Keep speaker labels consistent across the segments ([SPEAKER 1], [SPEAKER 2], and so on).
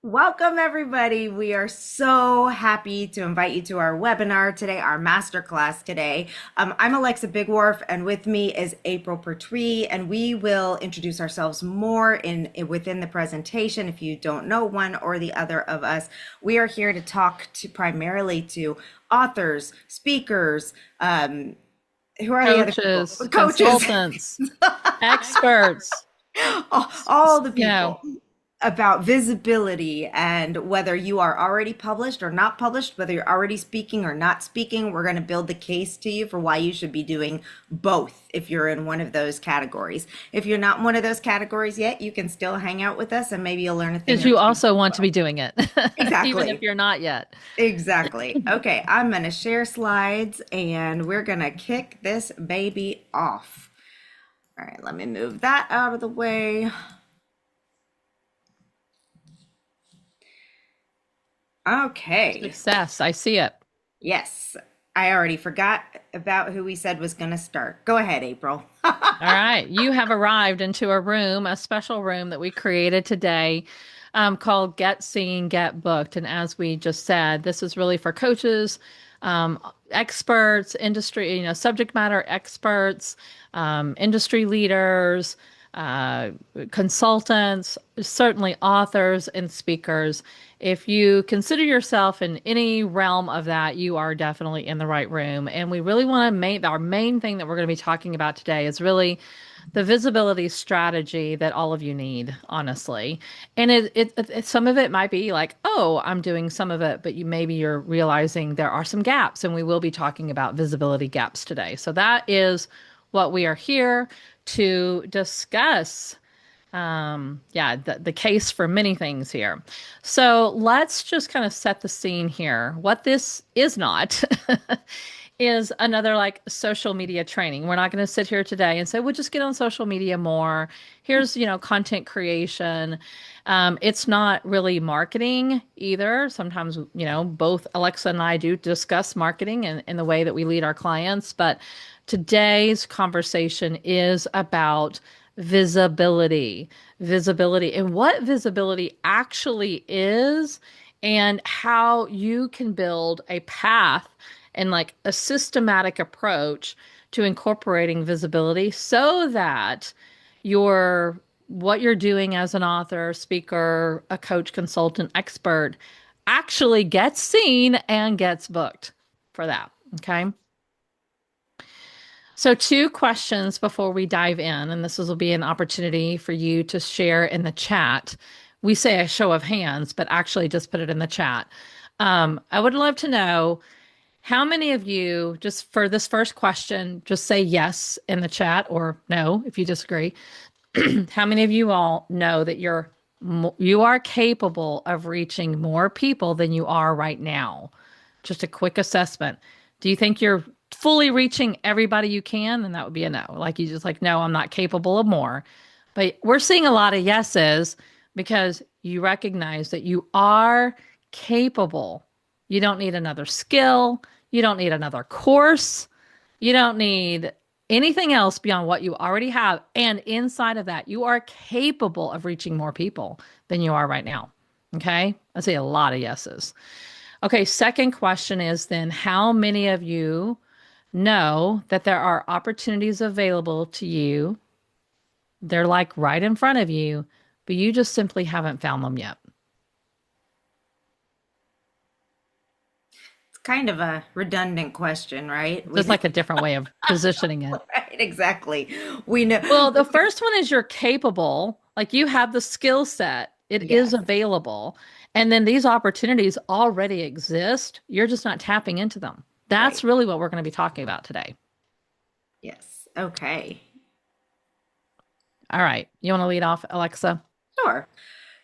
[SPEAKER 1] Welcome, everybody. We are so happy to invite you to our webinar today, our masterclass today. I'm Alexa Bigwarfe, and with me is April Pertuis, and we will introduce ourselves more within the presentation. If you don't know one or the other of us, we are here to talk primarily to authors, speakers, who are the other people?
[SPEAKER 2] Coaches,
[SPEAKER 1] Coaches,
[SPEAKER 2] consultants, experts,
[SPEAKER 1] all the
[SPEAKER 2] you
[SPEAKER 1] people
[SPEAKER 2] know,
[SPEAKER 1] about visibility and whether you are already published or not published, whether you're already speaking or not speaking. We're going to build the case to you for why you should be doing both if you're in one of those categories. If you're not in one of those categories yet, you can still hang out with us and maybe you'll learn a thing
[SPEAKER 2] because
[SPEAKER 1] or
[SPEAKER 2] you
[SPEAKER 1] two.
[SPEAKER 2] also want to be doing it, even if
[SPEAKER 1] Exactly.
[SPEAKER 2] you're not yet.
[SPEAKER 1] Exactly. Okay, I'm going to share slides and we're going to kick this baby off. All right, let me move that out of the way. Okay.
[SPEAKER 2] Success, I see it.
[SPEAKER 1] Yes, I already forgot about who we said was going to start. Go ahead, April.
[SPEAKER 2] All right, you have arrived into a room, a special room that we created today, called Get Seen, Get Booked. And as we just said, this is really for coaches, um, experts, industry, subject matter experts, industry leaders, uh, consultants, certainly authors and speakers. If you consider yourself in any realm of that, you are definitely in the right room. And we really want to make our main thing that we're going to be talking about today is really the visibility strategy that all of you need, honestly. And some of it might be like, oh, I'm doing some of it, but maybe you're realizing there are some gaps, and we will be talking about visibility gaps today. So that is what we are here to discuss. The case for many things here. So let's just kind of set the scene here. What this is not is another like social media training. We're not going to sit here today and say, we'll just get on social media more. Here's, content creation. It's not really marketing either. Sometimes, both Alexa and I do discuss marketing and in the way that we lead our clients. But today's conversation is about visibility, and what visibility actually is, and how you can build a path and like a systematic approach to incorporating visibility so that your what you're doing as an author, speaker, a coach, consultant, expert actually gets seen and gets booked for that. Okay. So, two questions before we dive in, and will be an opportunity for you to share in the chat. We say a show of hands, but actually just put it in the chat. I would love to know how many of you, just for this first question, just say yes in the chat or no if you disagree. How many of you all know that you are capable of reaching more people than you are right now? Just a quick assessment. Do you think you're fully reaching everybody you can? Then that would be a no. Like you just like, no, I'm not capable of more. But we're seeing a lot of yeses because you recognize that you are capable. You don't need another skill. You don't need another course. You don't need anything else beyond what you already have. And inside of that, you are capable of reaching more people than you are right now. Okay. I see a lot of yeses. Okay. Second question is then how many of you know that there are opportunities available to you? They're like right in front of you, but you just simply haven't found them yet.
[SPEAKER 1] It's kind of a redundant question, right?
[SPEAKER 2] Just like a different way of positioning it.
[SPEAKER 1] Right, exactly. We know.
[SPEAKER 2] Well, the first one is you're capable, like you have the skill set, it is
[SPEAKER 1] Yes,
[SPEAKER 2] available. And then these opportunities already exist. You're just not tapping into them. That's
[SPEAKER 1] right.
[SPEAKER 2] really what we're going to be talking about today.
[SPEAKER 1] Yes. Okay.
[SPEAKER 2] All right. You want to lead off, Alexa?
[SPEAKER 1] Sure.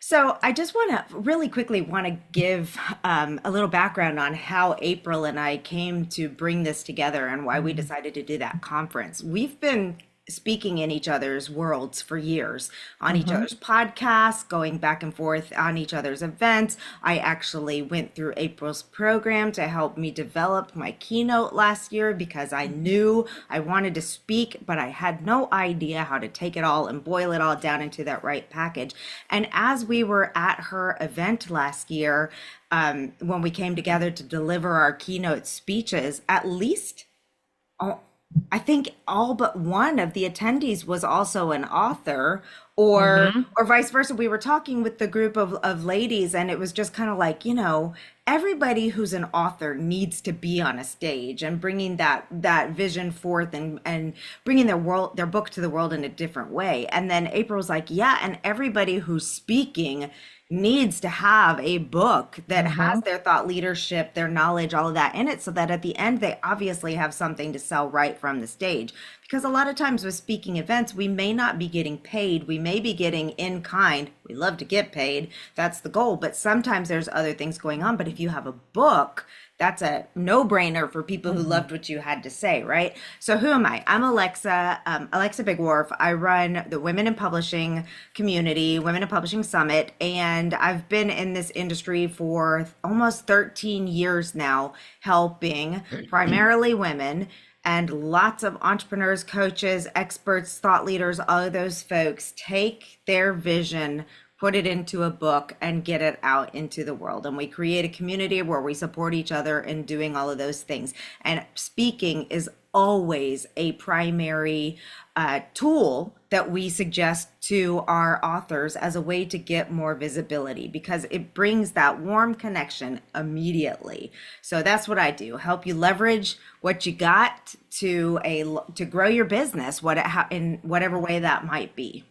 [SPEAKER 1] So I just want to really quickly want to give a little background on how April and I came to bring this together and why we decided to do that conference. We've been speaking in each other's worlds for years, on each
[SPEAKER 2] Hmm.
[SPEAKER 1] other's podcasts, going back and forth on each other's events. I actually went through April's program to help me develop my keynote last year because I knew I wanted to speak, but I had no idea how to take it all and boil it all down into that right package. And as we were at her event last year, when we came together to deliver our keynote speeches, at least all, I think all but one of the attendees was also an author,
[SPEAKER 2] Hmm.
[SPEAKER 1] or vice versa. We were talking with the group of ladies, and it was just kind of like, everybody who's an author needs to be on a stage and bringing that vision forth, and bringing their book to the world in a different way. And then April was like, yeah, and everybody who's speaking needs to have a book that has
[SPEAKER 2] Hmm.
[SPEAKER 1] their thought leadership, their knowledge, all of that in it, so that at the end they obviously have something to sell right from the stage. Because a lot of times with speaking events, we may not be getting paid, we may be getting in kind. We love to get paid, that's the goal, but sometimes there's other things going on. But if you have a book, that's a no-brainer for people who
[SPEAKER 2] Hmm.
[SPEAKER 1] loved what you had to say, right? So who am I? I'm Alexa Bigwarfe. I run the Women in Publishing community, Women in Publishing Summit, and I've been in this industry for almost 13 years now, helping primarily women and lots of entrepreneurs, coaches, experts, thought leaders, all of those folks take their vision, put it into a book, and get it out into the world. And we create a community where we support each other in doing all of those things. And speaking is always a primary tool that we suggest to our authors as a way to get more visibility, because it brings that warm connection immediately. So that's what I do: help you leverage what you got to grow your business, in whatever way that might be.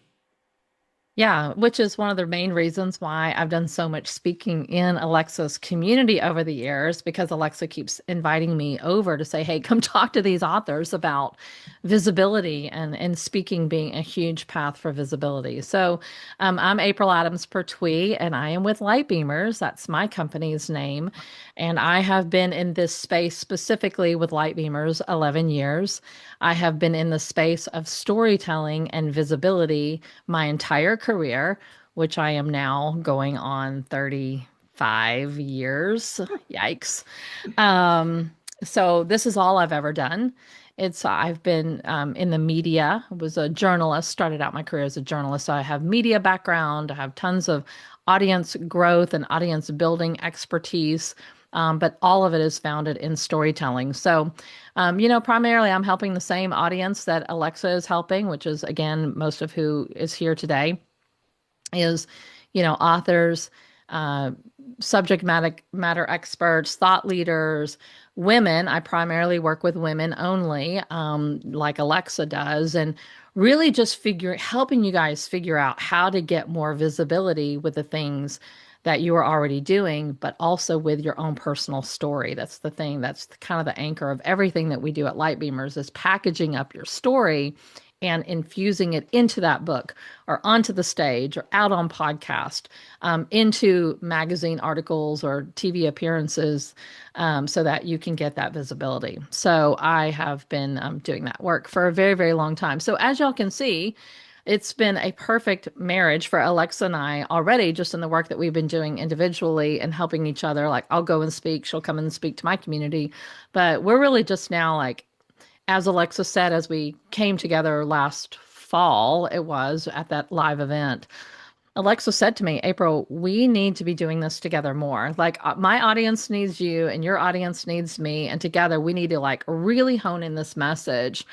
[SPEAKER 2] Yeah, which is one of the main reasons why I've done so much speaking in Alexa's community over the years, because Alexa keeps inviting me over to say, hey, come talk to these authors about visibility and speaking being a huge path for visibility. So I'm April Adams Pertuis, and I am with LIGHTbeamers. That's my company's name. And I have been in this space specifically with LIGHTbeamers 11 years. I have been in the space of storytelling and visibility my entire career, which I am now going on 35 years. Yikes. Um, so this is all I've ever done. I've been in the media, was a journalist, started out my career as a journalist. So I have media background, I have tons of audience growth and audience building expertise. But all of it is founded in storytelling. So, primarily I'm helping the same audience that Alexa is helping, which is, again, most of who is here today is, authors, uh, subject matter experts, thought leaders, women. I primarily work with women only, like Alexa does, and really just helping you guys figure out how to get more visibility with the things that you are already doing, but also with your own personal story. That's the thing. That's kind of the anchor of everything that we do at LIGHTbeamers is packaging up your story and infusing it into that book or onto the stage or out on podcast, into magazine articles or TV appearances, so that you can get that visibility. So I have been doing that work for a very, very long time. So as y'all can see, it's been a perfect marriage for Alexa and I already, just in the work that we've been doing individually and helping each other. Like I'll go and speak, she'll come and speak to my community. But we're really just now, like, as Alexa said, as we came together last fall, it was at that live event. Alexa said to me, April, we need to be doing this together more. Like my audience needs you and your audience needs me. And together we need to like really hone in this message,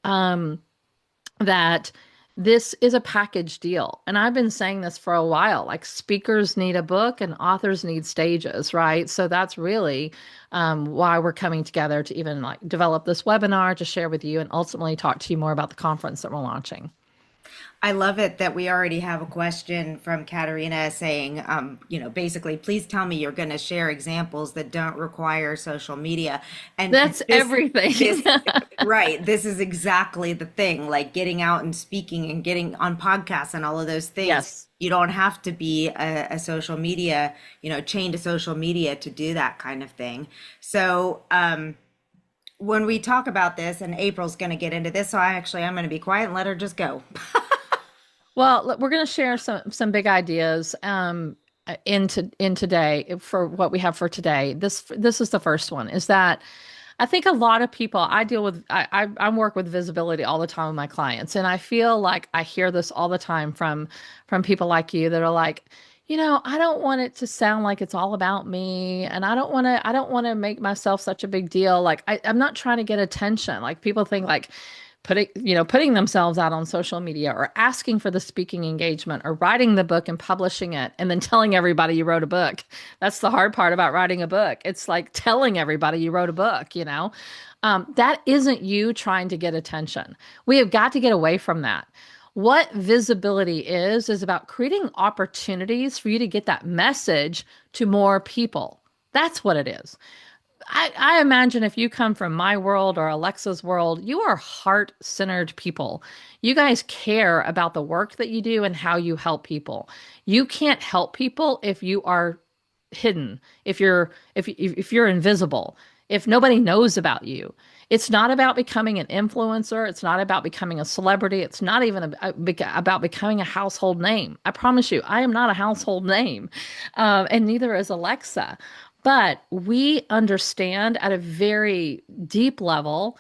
[SPEAKER 2] um, that this is a package deal. And I've been saying this for a while, like speakers need a book and authors need stages, right? So that's really why we're coming together to even like develop this webinar to share with you and ultimately talk to you more about the conference that we're launching.
[SPEAKER 1] I love it that we already have a question from Katerina saying, basically, please tell me you're going to share examples that don't require social media. And
[SPEAKER 2] That's everything.
[SPEAKER 1] right, this is exactly the thing, like getting out and speaking and getting on podcasts and all of those things.
[SPEAKER 2] Yes.
[SPEAKER 1] You don't have to be a social media, chained to social media to do that kind of thing. So, when we talk about this, and April's going to get into this, so I'm going to be quiet and let her just go.
[SPEAKER 2] Well, we're going to share some big ideas in today for what we have for today. This is the first one. Is that I think a lot of people I deal with. I work with visibility all the time with my clients, and I feel like I hear this all the time from people like you that are like, I don't want it to sound like it's all about me, and I don't want to make myself such a big deal. Like I'm not trying to get attention. Like people think like putting themselves out on social media or asking for the speaking engagement or writing the book and publishing it and then telling everybody you wrote a book. That's the hard part about writing a book. It's like telling everybody you wrote a book. That isn't you trying to get attention. We have got to get away from that. What visibility is about creating opportunities for you to get that message to more people. That's what it is. I imagine if you come from my world or Alexa's world, you are heart-centered people. You guys care about the work that you do and how you help people. You can't help people if you are hidden, if you're invisible, if nobody knows about you. It's not about becoming an influencer. It's not about becoming a celebrity. It's not even about becoming a household name. I promise you, I am not a household name, and neither is Alexa. But we understand at a very deep level,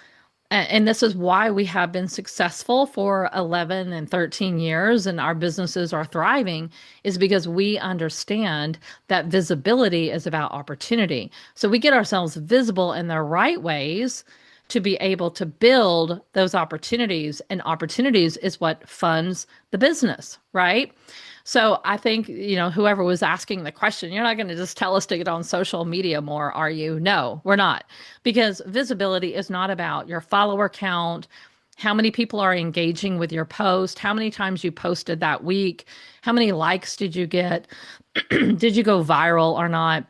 [SPEAKER 2] and this is why we have been successful for 11 and 13 years and our businesses are thriving, is because we understand that visibility is about opportunity. So we get ourselves visible in the right ways to be able to build those opportunities, and opportunities is what funds the business, right? So I think, whoever was asking the question, you're not going to just tell us to get on social media more, are you? No, we're not. Because visibility is not about your follower count, how many people are engaging with your post, how many times you posted that week, how many likes did you get, did you go viral or not?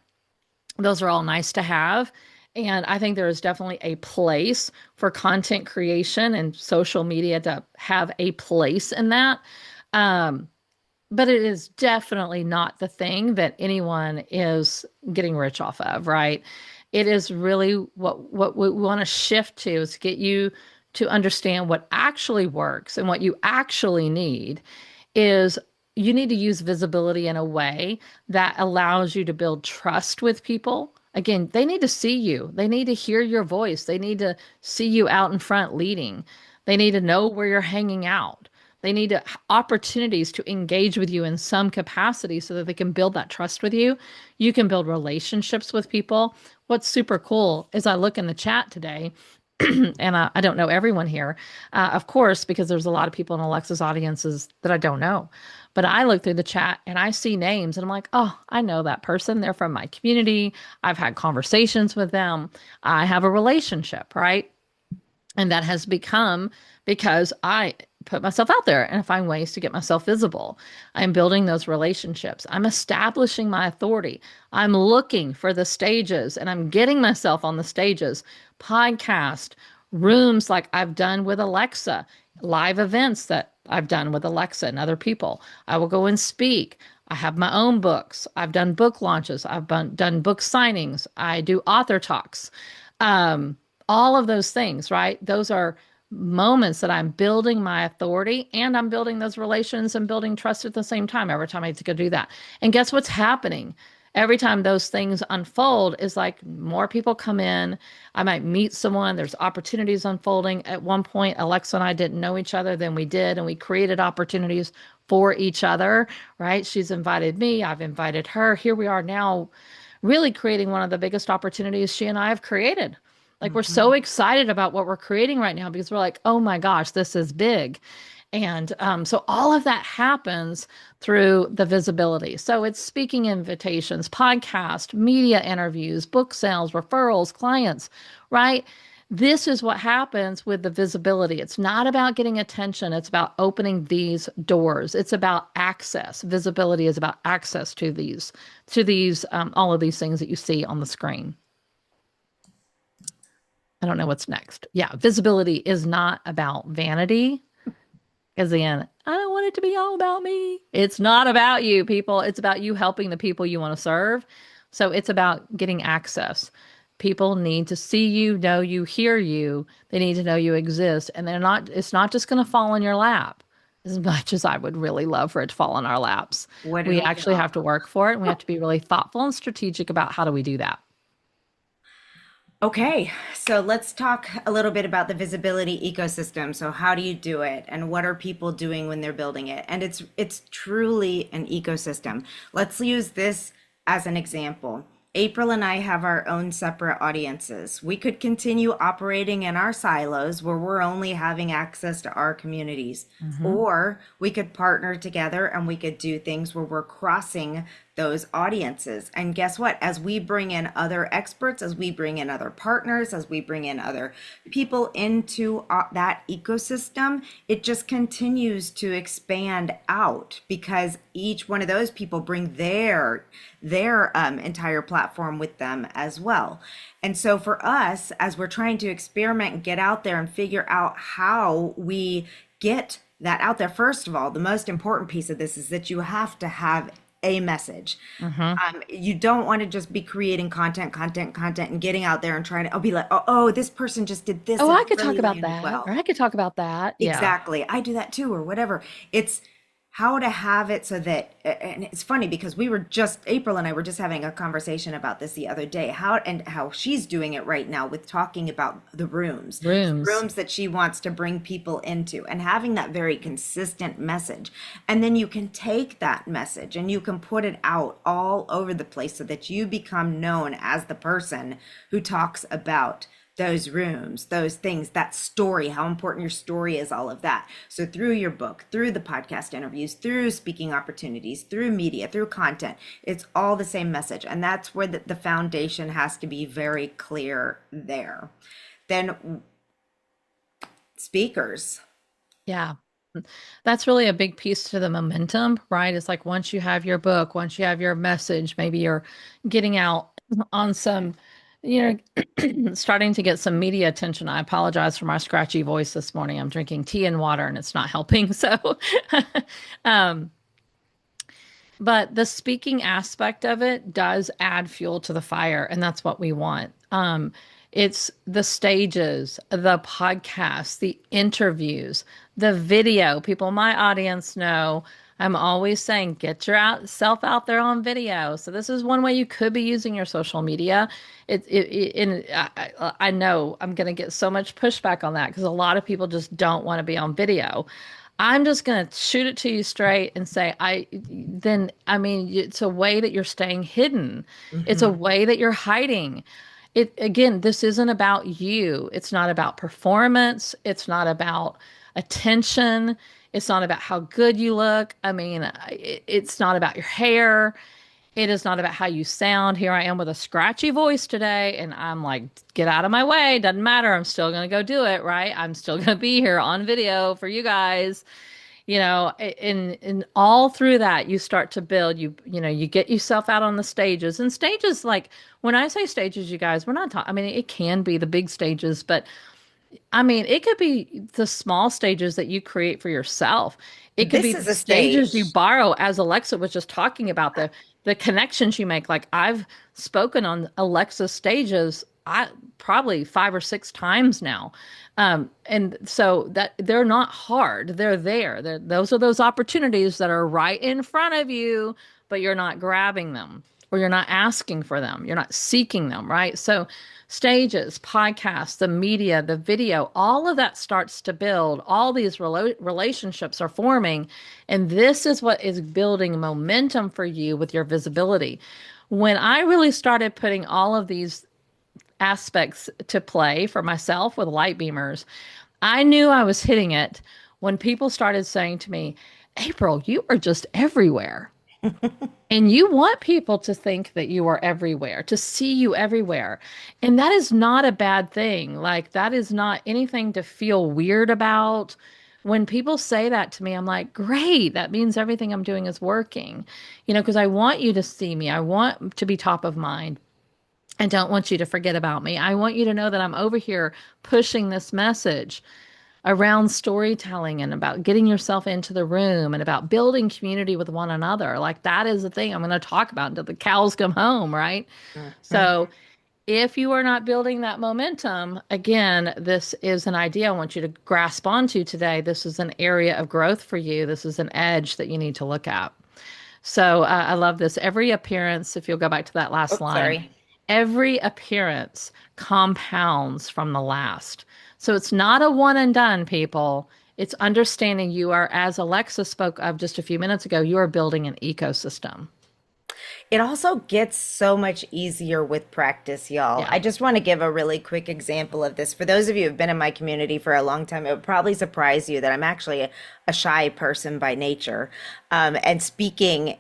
[SPEAKER 2] Those are all nice to have. And I think there is definitely a place for content creation and social media to have a place in that. Um, but it is definitely not the thing that anyone is getting rich off of, right? It is really what we want to shift to is get you to understand what actually works, and what you actually need is you need to use visibility in a way that allows you to build trust with people. Again, they need to see you. They need to hear your voice. They need to see you out in front leading. They need to know where you're hanging out. They need opportunities to engage with you in some capacity so that they can build that trust with you. You can build relationships with people. What's super cool is I look in the chat today, and I don't know everyone here, of course, because there's a lot of people in Alexa's audiences that I don't know. But I look through the chat and I see names and I'm like, oh, I know that person. They're from my community. I've had conversations with them. I have a relationship, right? And that has become because I put myself out there and find ways to get myself visible. I'm building those relationships. I'm establishing my authority. I'm looking for the stages and I'm getting myself on the stages, podcast, rooms like I've done with Alexa, live events that I've done with Alexa and other people. I will go and speak. I have my own books. I've done book launches. I've done book signings. I do author talks. Um, all of those things, right? Those are moments that I'm building my authority and I'm building those relations and building trust at the same time every time I get to go do that. And guess what's happening? Every time those things unfold is like more people come in. I might meet someone. There's opportunities unfolding. At one point, Alexa and I didn't know each other. Then we did, and we created opportunities for each other, right? She's invited me. I've invited her. Here we are now really creating one of the biggest opportunities she and I have created. Like we're so
[SPEAKER 1] Mhm.
[SPEAKER 2] excited about what we're creating right now because we're like, oh my gosh, this is big. And so all of that happens through the visibility. So it's speaking invitations, podcast, media interviews, book sales, referrals, clients, right? This is what happens with the visibility. It's not about getting attention. It's about opening these doors. It's about access. Visibility is about access to these, all of these things that you see on the screen. I don't know what's next. Yeah, visibility is not about vanity. Because again, I don't want it to be all about me. It's not about you, people. It's about you helping the people you want to serve. So it's about getting access People need to see you, know you, hear you. They need to know you exist. And it's not just going to fall in your lap as much as I would really love for it to fall in our laps.
[SPEAKER 1] Wouldn't
[SPEAKER 2] We
[SPEAKER 1] we
[SPEAKER 2] actually
[SPEAKER 1] all?
[SPEAKER 2] have to work for it, and we have to be really thoughtful and strategic about how do we do that.
[SPEAKER 1] Okay, so let's talk a little bit about the visibility ecosystem. So how do you do it and what are people doing when they're building it? And it's truly an ecosystem. Let's use this as an example. April and I have our own separate audiences. We could continue operating in our silos where we're only having access to our communities.
[SPEAKER 2] Hmm.
[SPEAKER 1] Or we could partner together and we could do things where we're crossing those audiences. And guess what? As we bring in other experts, as we bring in other partners, as we bring in other people into that ecosystem, it just continues to expand out because each one of those people bring their entire platform with them as well. And so for us, as we're trying to experiment and get out there and figure out how we get that out there, first of all, the most important piece of this is that you have to have a message.
[SPEAKER 2] Hmm.
[SPEAKER 1] You don't want to just be creating content, and getting out there and trying to be like, oh, this person just did this
[SPEAKER 2] Oh,
[SPEAKER 1] and
[SPEAKER 2] I
[SPEAKER 1] it
[SPEAKER 2] could talk
[SPEAKER 1] really
[SPEAKER 2] about
[SPEAKER 1] landed
[SPEAKER 2] that, or
[SPEAKER 1] well.
[SPEAKER 2] I could talk about that. Yeah.
[SPEAKER 1] Exactly. I do that too, or whatever. It's how to have it so that, and it's funny because April and I were just having a conversation about this the other day, how she's doing it right now with talking about the
[SPEAKER 2] Rooms.
[SPEAKER 1] rooms that she wants to bring people into and having that very consistent message. And then you can take that message and you can put it out all over the place so that you become known as the person who talks about those rooms, those things, that story, how important your story is, all of that. So through your book, through the podcast interviews, through speaking opportunities, through media, through content, it's all the same message. And that's where the foundation has to be very clear there. Then speakers.
[SPEAKER 2] Yeah. That's really a big piece to the momentum, right? It's like once you have your book, once you have your message, maybe you're getting out on some, starting to get some media attention. I apologize for my scratchy voice this morning. I'm drinking tea and water and it's not helping. So, um, but the speaking aspect of it does add fuel to the fire, and that's what we want. It's the stages, the podcasts, the interviews, the video. People in my audience know I'm always saying get self out there on video. So this is one way you could be using your social media. I know I'm going to get so much pushback on that because a lot of people just don't want to be on video. I'm just going to shoot it to you straight and say, I mean, it's a way that you're staying hidden. It's a
[SPEAKER 1] Mhm.
[SPEAKER 2] way that you're hiding. Again, this isn't about you. It's not about performance. It's not about attention. It's not about how good you look. I mean, it's not about your hair. It is not about how you sound. Here I am with a scratchy voice today, and I'm like, get out of my way. Doesn't matter. I'm still going to go do it, right? I'm still going to be here on video for you guys. And all through that, you start to build, you get yourself out on the stages. And stages, like when I say stages, you guys, we're not talking, I mean, it can be the big stages, but I mean, it could be the small stages that you create for yourself. It could be
[SPEAKER 1] This
[SPEAKER 2] the
[SPEAKER 1] is a
[SPEAKER 2] stages you
[SPEAKER 1] stage.
[SPEAKER 2] borrow, as Alexa was just talking about, the connections you make. Like I've spoken on Alexa stages, I probably 5 or 6 times now. And so that they're not hard. They're there. Those are those opportunities that are right in front of you, but you're not grabbing them or you're not asking for them. You're not seeking them, right? So stages, podcasts, the media, the video, all of that starts to build. All these relationships are forming. And this is what is building momentum for you with your visibility. When I really started putting all of these aspects to play for myself with LIGHTbeamers, I knew I was hitting it when people started saying to me, April, you are just everywhere. And you want people to think that you are everywhere, to see you everywhere. And that is not a bad thing. Like, that is not anything to feel weird about. When people say that to me, I'm like, great. That means everything I'm doing is working, because I want you to see me. I want to be top of mind. I don't want you to forget about me. I want you to know that I'm over here pushing this message around storytelling and about getting yourself into the room and about building community with one another. Like that is the thing I'm going to talk about until the cows come home, right?
[SPEAKER 1] Mhm.
[SPEAKER 2] So if you are not building that momentum, again, this is an idea I want you to grasp onto today. This is an area of growth for you. This is an edge that you need to look at. So I love this. Every appearance, if you'll go back to that last
[SPEAKER 1] Oh,
[SPEAKER 2] line,
[SPEAKER 1] sorry.
[SPEAKER 2] every appearance compounds from the last. So it's not a one and done, people. It's understanding you are, as Alexa spoke of just a few minutes ago, you are building an ecosystem.
[SPEAKER 1] It also gets so much easier with practice, y'all.
[SPEAKER 2] Yeah.
[SPEAKER 1] I just want to give a really quick example of this. For those of you who've been in my community for a long time, it would probably surprise you that I'm actually a shy person by nature. And speaking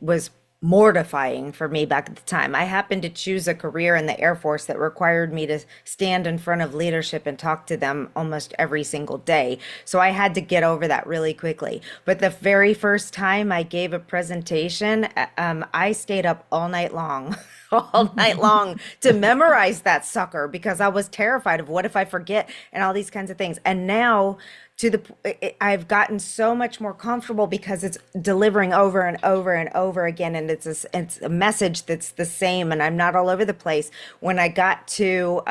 [SPEAKER 1] was mortifying for me back at the time. I happened to choose a career in the Air Force that required me to stand in front of leadership and talk to them almost every single day. So I had to get over that really quickly. But the very first time I gave a presentation, I stayed up all night long. All night long to memorize that sucker because I was terrified of what if I forget and all these kinds of things. And now I've gotten so much more comfortable because it's delivering over and over and over again, and it's a message that's the same, and I'm not all over the place. When I got to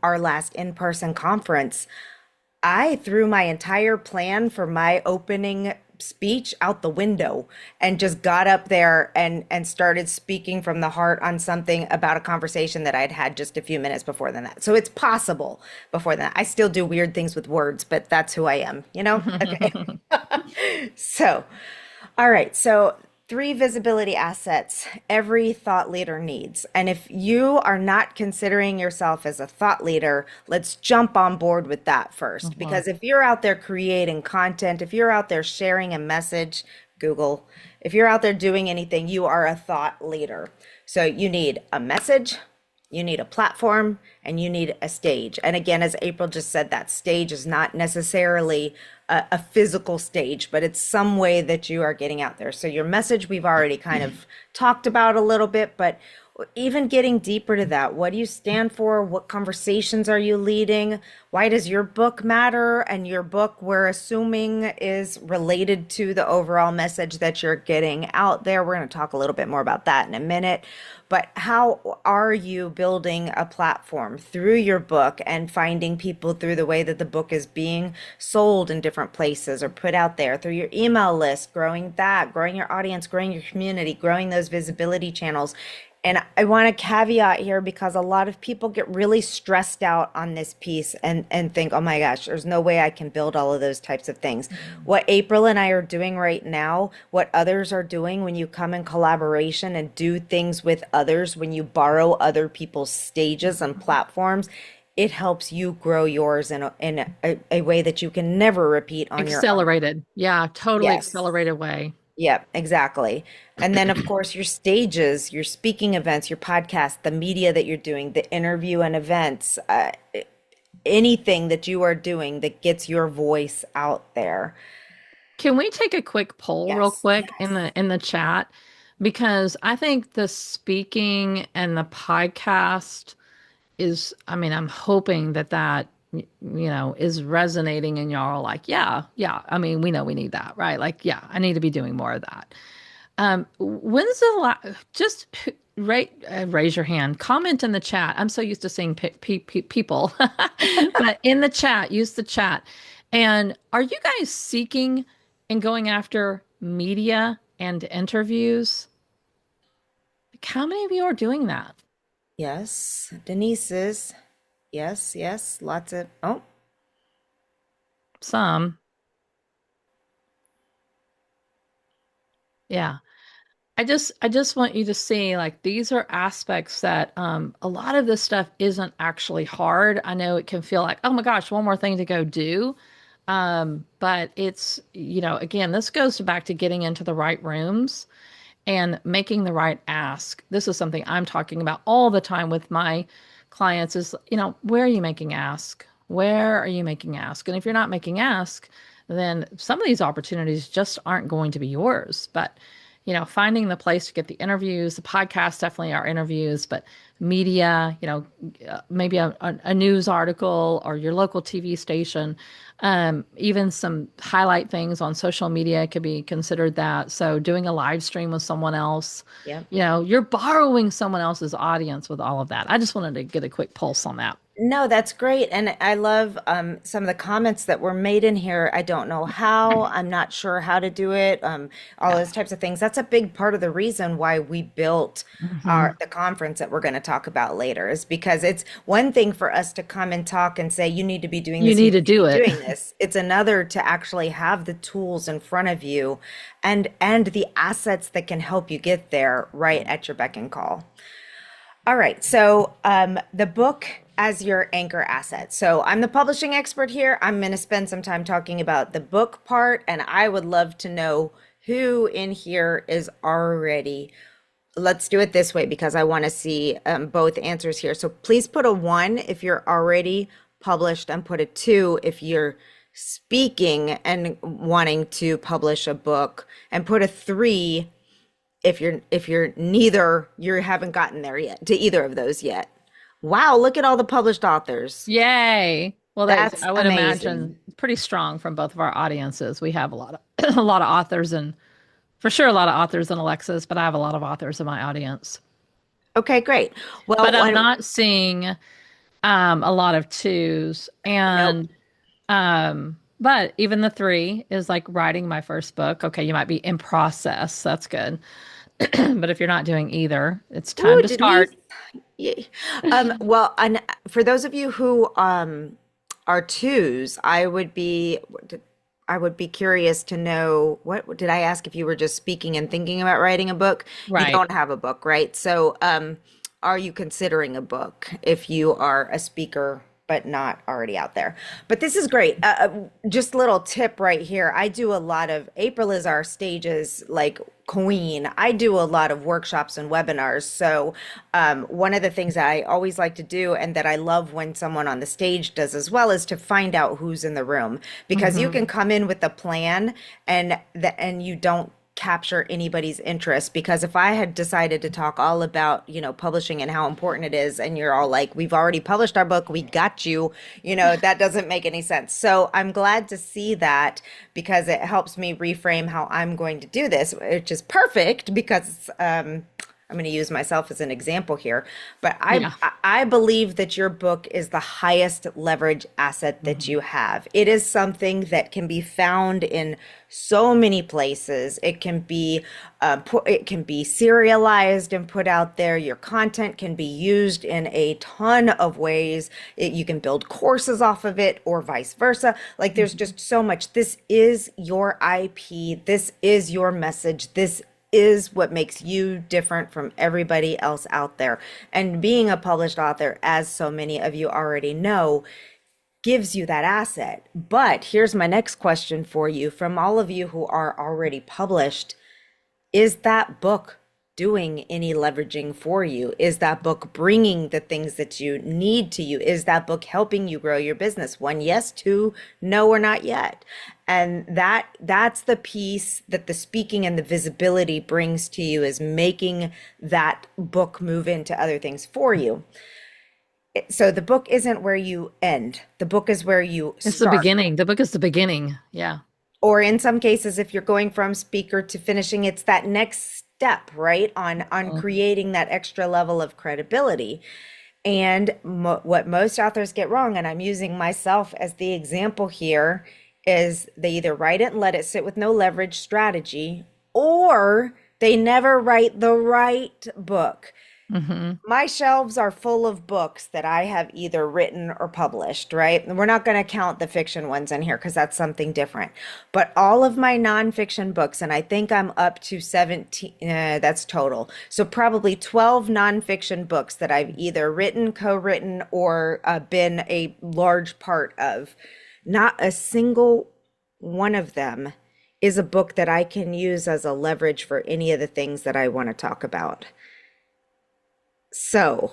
[SPEAKER 1] our last in-person conference, I threw my entire plan for my opening speech out the window and just got up there and started speaking from the heart on something about a conversation that I'd had just a few minutes before than that. So it's possible before that. I still do weird things with words, but that's who I am, you know? Okay. So, all right. So, three visibility assets every thought leader needs. And if you are not considering yourself as a thought leader, let's jump on board with that first.
[SPEAKER 2] Mhm.
[SPEAKER 1] Because if you're out there creating content, if you're out there sharing a message, Google, if you're out there doing anything, you are a thought leader. So, you need a message, you need a platform, and you need a stage. And again, as April just said, that stage is not necessarily a physical stage, but it's some way that you are getting out there. So your message, we've already kind of talked about a little bit, but even getting deeper to that, what do you stand for? What conversations are you leading? Why does your book matter? And your book, we're assuming, is related to the overall message that you're getting out there. We're going to talk a little bit more about that in a minute. But how are you building a platform through your book and finding people through the way that the book is being sold in different places or put out there through your email list, growing that, growing your audience, growing your community, growing those visibility channels? And I want to caveat here because a lot of people get really stressed out on this piece and think, oh my gosh, there's no way I can build all of those types of things. What April and I are doing right now, what others are doing when you come in collaboration and do things with others, when you borrow other people's stages and platforms, it helps you grow yours in a way that you can never repeat on your own.
[SPEAKER 2] Accelerated. Yeah, totally
[SPEAKER 1] Yes.
[SPEAKER 2] accelerated way.
[SPEAKER 1] Yep, exactly. And then, of course, your stages, your speaking events, your podcast, the media that you're doing, the interview and events, anything that you are doing that gets your voice out there.
[SPEAKER 2] Can we take a quick poll real
[SPEAKER 1] Yes.
[SPEAKER 2] quick in the chat? Because I think the speaking and the podcast is, I mean, I'm hoping that is resonating and y'all are like, yeah, yeah. I mean, we know we need that, right? Like, yeah, I need to be doing more of that. When's the just raise your hand, comment in the chat. I'm so used to seeing people, but in the chat, use the chat. And are you guys seeking and going after media and interviews? Like, how many of you are doing that?
[SPEAKER 1] Yes. Denise is. Yes, yes. Lots of, oh,
[SPEAKER 2] Some, yeah. I just want you to see like these are aspects that a lot of this stuff isn't actually hard. I know it can feel like, oh my gosh, one more thing to go do. But it's, again, this goes back to getting into the right rooms and making the right ask. This is something I'm talking about all the time with my clients is, where are you making ask? Where are you making ask? And if you're not making ask, then some of these opportunities just aren't going to be yours. But finding the place to get the interviews. The podcast definitely are interviews, but media, maybe a news article or your local TV station, even some highlight things on social media could be considered that. So doing a live stream with someone else,
[SPEAKER 1] Yep.
[SPEAKER 2] you're borrowing someone else's audience with all of that. I just wanted to get a quick pulse on that.
[SPEAKER 1] No, that's great. And I love some of the comments that were made in here. I don't know how, I'm not sure how to do it, all
[SPEAKER 2] Yeah.
[SPEAKER 1] those types of things. That's a big part of the reason why we built
[SPEAKER 2] Hmm.
[SPEAKER 1] the conference that we're going to talk about later, is because it's one thing for us to come and talk and say, you need to be doing
[SPEAKER 2] You
[SPEAKER 1] this, you
[SPEAKER 2] need
[SPEAKER 1] need
[SPEAKER 2] to
[SPEAKER 1] to
[SPEAKER 2] do
[SPEAKER 1] be
[SPEAKER 2] it.
[SPEAKER 1] doing this. It's another to actually have the tools in front of you and the assets that can help you get there right at your beck and call. All right. So, the book as your anchor asset. So, I'm the publishing expert here. I'm going to spend some time talking about the book part, and I would love to know who in here is already. Let's do it this way because I want to see both answers here. So, please put a one if you're already published, and put a two if you're speaking and wanting to publish a book, and put a three if you're neither, you haven't gotten there yet to either of those yet. Wow, look at all the published authors.
[SPEAKER 2] Yay. Well,
[SPEAKER 1] That's
[SPEAKER 2] I would
[SPEAKER 1] amazing.
[SPEAKER 2] imagine pretty strong from both of our audiences. We have a lot of a lot of authors and for sure a lot of authors in Alexis, but I have a lot of authors in my audience.
[SPEAKER 1] Okay, great.
[SPEAKER 2] But
[SPEAKER 1] Well,
[SPEAKER 2] I'm
[SPEAKER 1] when,
[SPEAKER 2] not seeing a lot of twos
[SPEAKER 1] nope.
[SPEAKER 2] and but even the three is like writing my first book. Okay, you might be in process. That's good. But if you're not doing either, it's time
[SPEAKER 1] Ooh,
[SPEAKER 2] to
[SPEAKER 1] did we?
[SPEAKER 2] start.
[SPEAKER 1] Yeah. Well, and for those of you who are twos, I would be curious to know, what did I ask if you were just speaking and thinking about writing a book? You
[SPEAKER 2] Right.
[SPEAKER 1] don't have a book, right? So, are you considering a book if you are a speaker but not already out there? But this is great. Just a little tip right here. I do a lot of, April is our stages like queen. I do a lot of workshops and webinars. So, one of the things that I always like to do, and that I love when someone on the stage does as well, is to find out who's in the room, because you can
[SPEAKER 2] Hmm.
[SPEAKER 1] come in with a plan and you don't capture anybody's interest. Because if I had decided to talk all about, publishing and how important it is, and you're all like, we've already published our book, we got you, that doesn't make any sense. So I'm glad to see that, because it helps me reframe how I'm going to do this, which is perfect because I'm going to use myself as an example here, but I
[SPEAKER 2] Yeah.
[SPEAKER 1] I believe that your book is the highest leverage asset that
[SPEAKER 2] Mhm.
[SPEAKER 1] you have. It is something that can be found in so many places. It can be serialized and put out there. Your content can be used in a ton of ways. You can build courses off of it, or vice versa. Like, there's
[SPEAKER 2] Mhm.
[SPEAKER 1] just so much. This is your IP. This is your message. This is what makes you different from everybody else out there. And being a published author, as so many of you already know, gives you that asset. But here's my next question for you, from all of you who are already published. Is that book doing any leveraging for you? Is that book bringing the things that you need to you? Is that book helping you grow your business? One, yes. Two, no, or not yet. And that's the piece that the speaking and the visibility brings to you, is making that book move into other things for you. So the book isn't where you end. The book is where you
[SPEAKER 2] It's the
[SPEAKER 1] start.
[SPEAKER 2] beginning. The book is the beginning. Yeah.
[SPEAKER 1] Or in some cases, if you're going from speaker to finishing, it's that next step, right? On
[SPEAKER 2] Mhm.
[SPEAKER 1] creating that extra level of credibility. And what most authors get wrong, and I'm using myself as the example here, is they either write it and let it sit with no leverage strategy, or they never write the right book.
[SPEAKER 2] Mhm.
[SPEAKER 1] My shelves are full of books that I have either written or published, right? And we're not going to count the fiction ones in here because that's something different. But all of my nonfiction books, and I think I'm up to 17, that's total. So probably 12 nonfiction books that I've either written, co-written, or been a large part of. Not a single one of them is a book that I can use as a leverage for any of the things that I want to talk about. So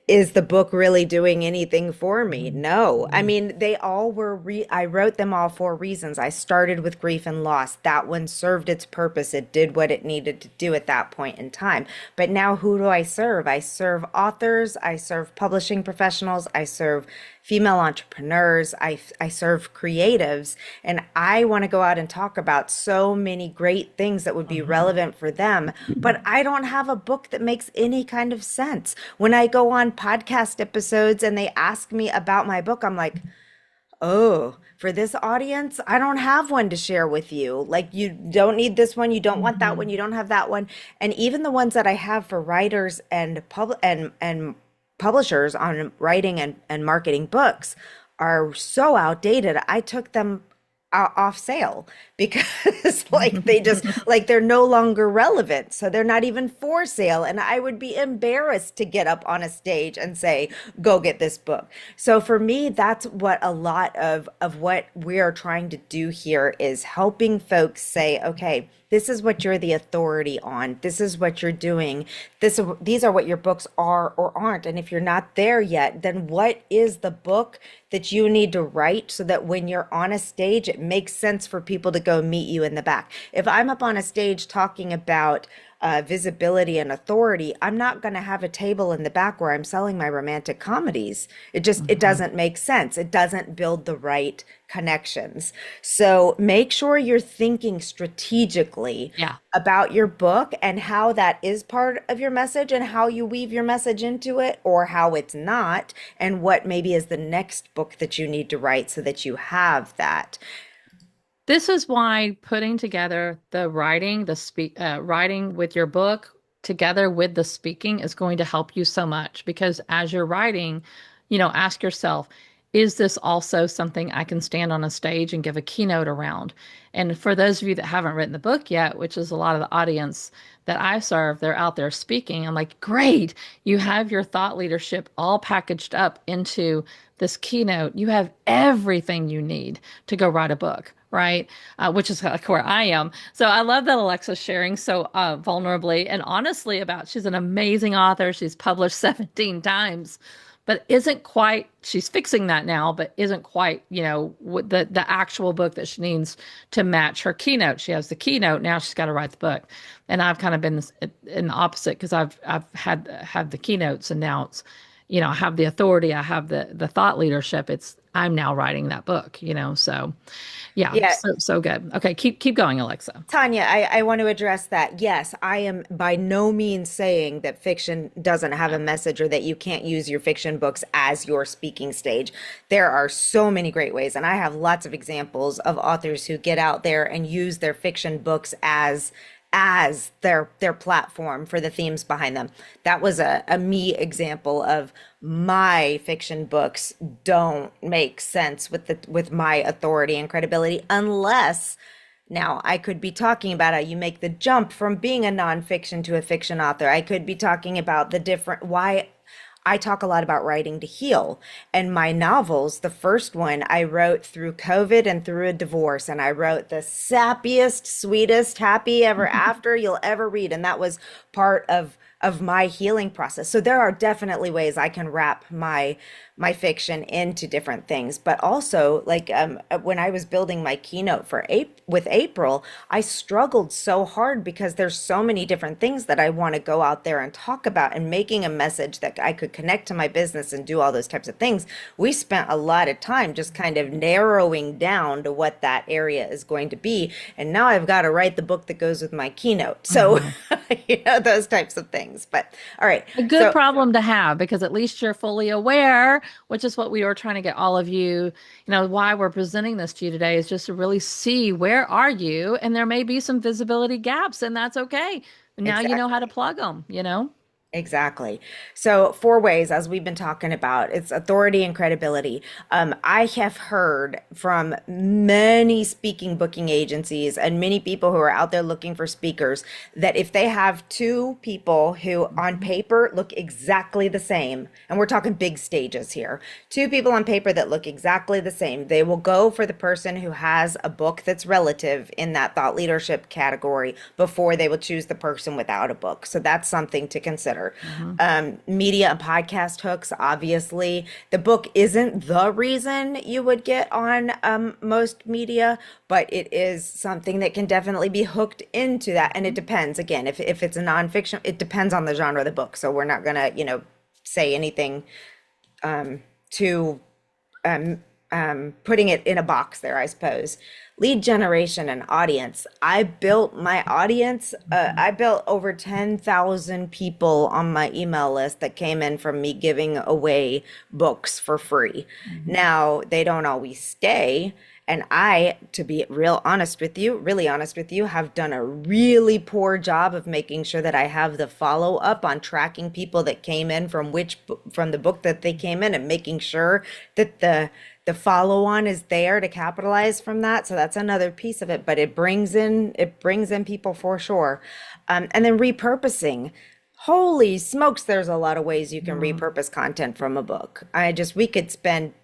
[SPEAKER 1] is the book really doing anything for me? No. I mean, they all were I wrote them all for reasons. I started with grief and loss. That one served its purpose. It did what it needed to do at that point in time. But now who do I serve? I serve authors, I serve publishing professionals, I serve female entrepreneurs, I serve creatives, and I want to go out and talk about so many great things that would be relevant for them, but I don't have a book that makes any kind of sense. When I go on podcast episodes and they ask me about my book, I'm like, oh, for this audience, I don't have one to share with you. Like, you don't need this one, you don't want that one,
[SPEAKER 2] Mhm.
[SPEAKER 1] you don't have that one. And even the ones that I have for writers and publishers on writing and marketing books are so outdated. I took them off sale because like they just like they're no longer relevant, so they're not even for sale, and I would be embarrassed to get up on a stage and say go get this book. So for me, that's what a lot of what we are trying to do here is helping folks say, okay, this is what you're the authority on, this is what you're doing, these are what your books are or aren't, and if you're not there yet, then what is the book that you need to write so that when you're on a stage it makes sense for people to go meet you in the back. If I'm up on a stage talking about visibility and authority, I'm not going to have a table in the back where I'm selling my romantic comedies. It
[SPEAKER 2] Mhm.
[SPEAKER 1] doesn't make sense. It doesn't build the right connections. So make sure you're thinking strategically
[SPEAKER 2] Yeah.
[SPEAKER 1] about your book and how that is part of your message and how you weave your message into it or how it's not, and what maybe is the next book that you need to write so that you have that.
[SPEAKER 2] This is why putting together the writing, writing with your book together with the speaking is going to help you so much because as you're writing, ask yourself, is this also something I can stand on a stage and give a keynote around? And for those of you that haven't written the book yet, which is a lot of the audience that I serve, they're out there speaking. I'm like, great, you have your thought leadership all packaged up into this keynote. You have everything you need to go write a book, right? Which is like where I am. So I love that Alexa's sharing so vulnerably and honestly about she's an amazing author. She's published 17 times, but isn't quite, she's fixing that now, but isn't quite, the actual book that she needs to match her keynote. She has the keynote, now she's got to write the book. And I've kind of been in the opposite because I've had the keynotes and now it's, I have the authority, I have the thought leadership. It's I'm now writing that book, so yeah,
[SPEAKER 1] Yeah,
[SPEAKER 2] so good. Okay, keep going, Alexa.
[SPEAKER 1] Tanya, I want to address that. Yes, I am by no means saying that fiction doesn't have a message or that you can't use your fiction books as your speaking stage. There are so many great ways, and I have lots of examples of authors who get out there and use their fiction books as their platform for the themes behind them. That was a me example of my fiction books don't make sense with my authority and credibility unless now, I could be talking about how you make the jump from being a nonfiction to a fiction author. I could be talking about the different, why I talk a lot about writing to heal. And my novels, the first one I wrote through COVID and through a divorce. And I wrote the sappiest, sweetest, happy ever after you'll ever read. And that was part of my healing process. So there are definitely ways I can wrap my fiction into different things. But also, like when I was building my keynote for with April, I struggled so hard because there's so many different things that I want to go out there and talk about and making a message that I could connect to my business and do all those types of things. We spent a lot of time just kind of narrowing down to what that area is going to be. And now I've got to write the book that goes with my keynote. So,
[SPEAKER 2] Mhm.
[SPEAKER 1] those types of things. But all right.
[SPEAKER 2] A good
[SPEAKER 1] So
[SPEAKER 2] problem to have because at least you're fully aware, which is what we were trying to get all of you, why we're presenting this to you today is just to really see where are you, and there may be some visibility gaps, and that's okay. Now you know how to
[SPEAKER 1] exactly.
[SPEAKER 2] plug them.
[SPEAKER 1] Exactly. So, four ways, as we've been talking about, it's authority and credibility. I have heard from many speaking booking agencies and many people who are out there looking for speakers that if they have two people who on
[SPEAKER 2] Mhm.
[SPEAKER 1] paper look exactly the same, and we're talking big stages here, two people on paper that look exactly the same, they will go for the person who has a book that's relative in that thought leadership category before they will choose the person without a book. So, that's something to consider. consider.
[SPEAKER 2] Hmm.
[SPEAKER 1] Media and podcast hooks, obviously. The book isn't the reason you would get on most media, but it is something that can definitely be hooked into that. And it depends. Again, if it's a nonfiction, it depends on the genre of the book. So we're not going to, say anything to putting it in a box there, I suppose. Lead generation and audience. I built my audience. I built over 10,000 people on my email list that came in from me giving away books for free.
[SPEAKER 2] Hmm.
[SPEAKER 1] Now, they don't always stay. And I, to be real honest with you, really honest with you, have done a really poor job of making sure that I have the follow up on tracking people that came in from from the book that they came in, and making sure that the follow on is there to capitalize from that. So that's another piece of it, but it brings in people for sure. And then repurposing. Holy smokes, there's a lot of ways you can
[SPEAKER 2] Hmm.
[SPEAKER 1] repurpose content from a book. We could spend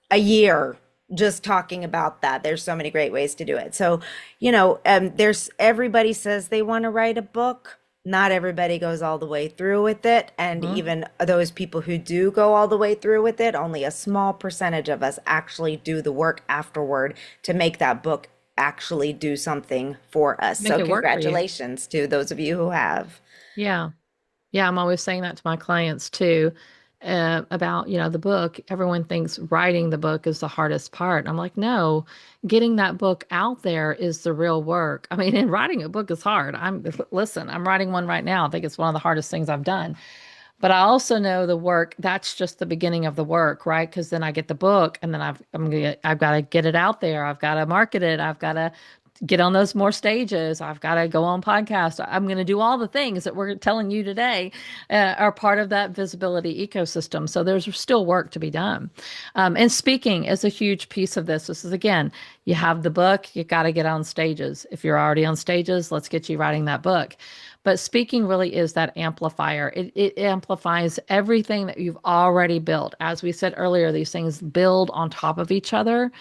[SPEAKER 1] a year just talking about that. There's so many great ways to do it. So, there's everybody says they want to write a book. Not everybody goes all the way through with it. And
[SPEAKER 2] Hmm.
[SPEAKER 1] even those people who do go all the way through with it, only a small percentage of us actually do the work afterward to make that book actually do something for us.
[SPEAKER 2] Make
[SPEAKER 1] So,
[SPEAKER 2] it work for you.
[SPEAKER 1] congratulations to those of you who have.
[SPEAKER 2] Yeah. Yeah, I'm always saying that to my clients too, about, the book. Everyone thinks writing the book is the hardest part. I'm like, no, getting that book out there is the real work. I mean, and writing a book is hard. Listen, I'm writing one right now. I think it's one of the hardest things I've done. But I also know the work, that's just the beginning of the work, right? Because then I get the book and then I've got to get it out there. I've got to market it. I've got to get on those more stages. I've got to go on podcast. I'm going to do all the things that we're telling you today are part of that visibility ecosystem. So there's still work to be done. And speaking is a huge piece of this. This is, again, you have the book, you got to get on stages. If you're already on stages, let's get you writing that book. But speaking really is that amplifier. It amplifies everything that you've already built. As we said earlier, these things build on top of each other.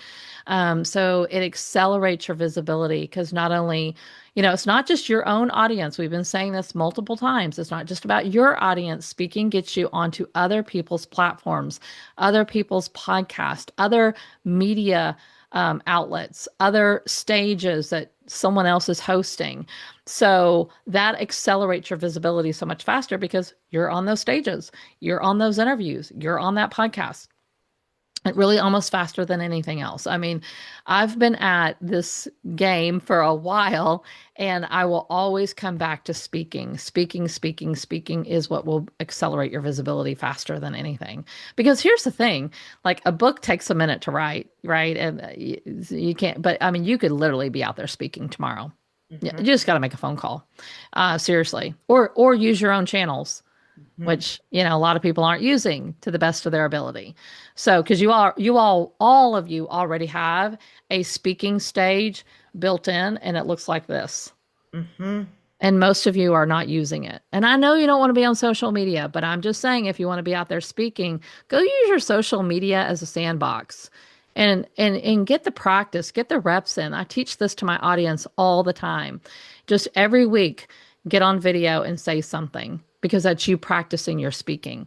[SPEAKER 2] So it accelerates your visibility because not only, it's not just your own audience. We've been saying this multiple times. It's not just about your audience. Speaking gets you onto other people's platforms, other people's podcasts, other media outlets, other stages that someone else is hosting. So that accelerates your visibility so much faster because you're on those stages, you're on those interviews, you're on that podcast. It really almost faster than anything else. I mean, I've been at this game for a while and I will always come back to speaking. Speaking is what will accelerate your visibility faster than anything. Because here's the thing, like a book takes a minute to write, right? And you can't, but I mean, you could literally be out there speaking tomorrow. Yeah, you
[SPEAKER 1] Mhm,
[SPEAKER 2] just got to make a phone call, seriously, or use your own channels,
[SPEAKER 1] mhm.
[SPEAKER 2] which a lot of people aren't using to the best of their ability. So because all of you already have a speaking stage built in, and it looks like this.
[SPEAKER 1] Mhm.
[SPEAKER 2] And most of you are not using it. And I know you don't want to be on social media, but I'm just saying if you want to be out there speaking, go use your social media as a sandbox. And get the practice, get the reps in. I teach this to my audience all the time. Just every week, get on video and say something because that's you practicing your speaking.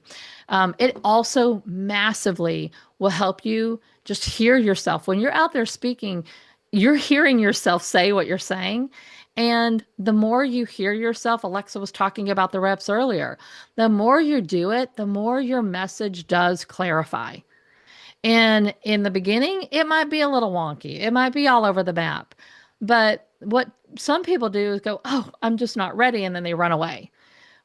[SPEAKER 2] It also massively will help you just hear yourself. When you're out there speaking, you're hearing yourself say what you're saying. And the more you hear yourself, Alexa was talking about the reps earlier, the more you do it, the more your message does clarify. And in the beginning, it might be a little wonky. It might be all over the map. But what some people do is go, "Oh, I'm just not ready," and then they run away.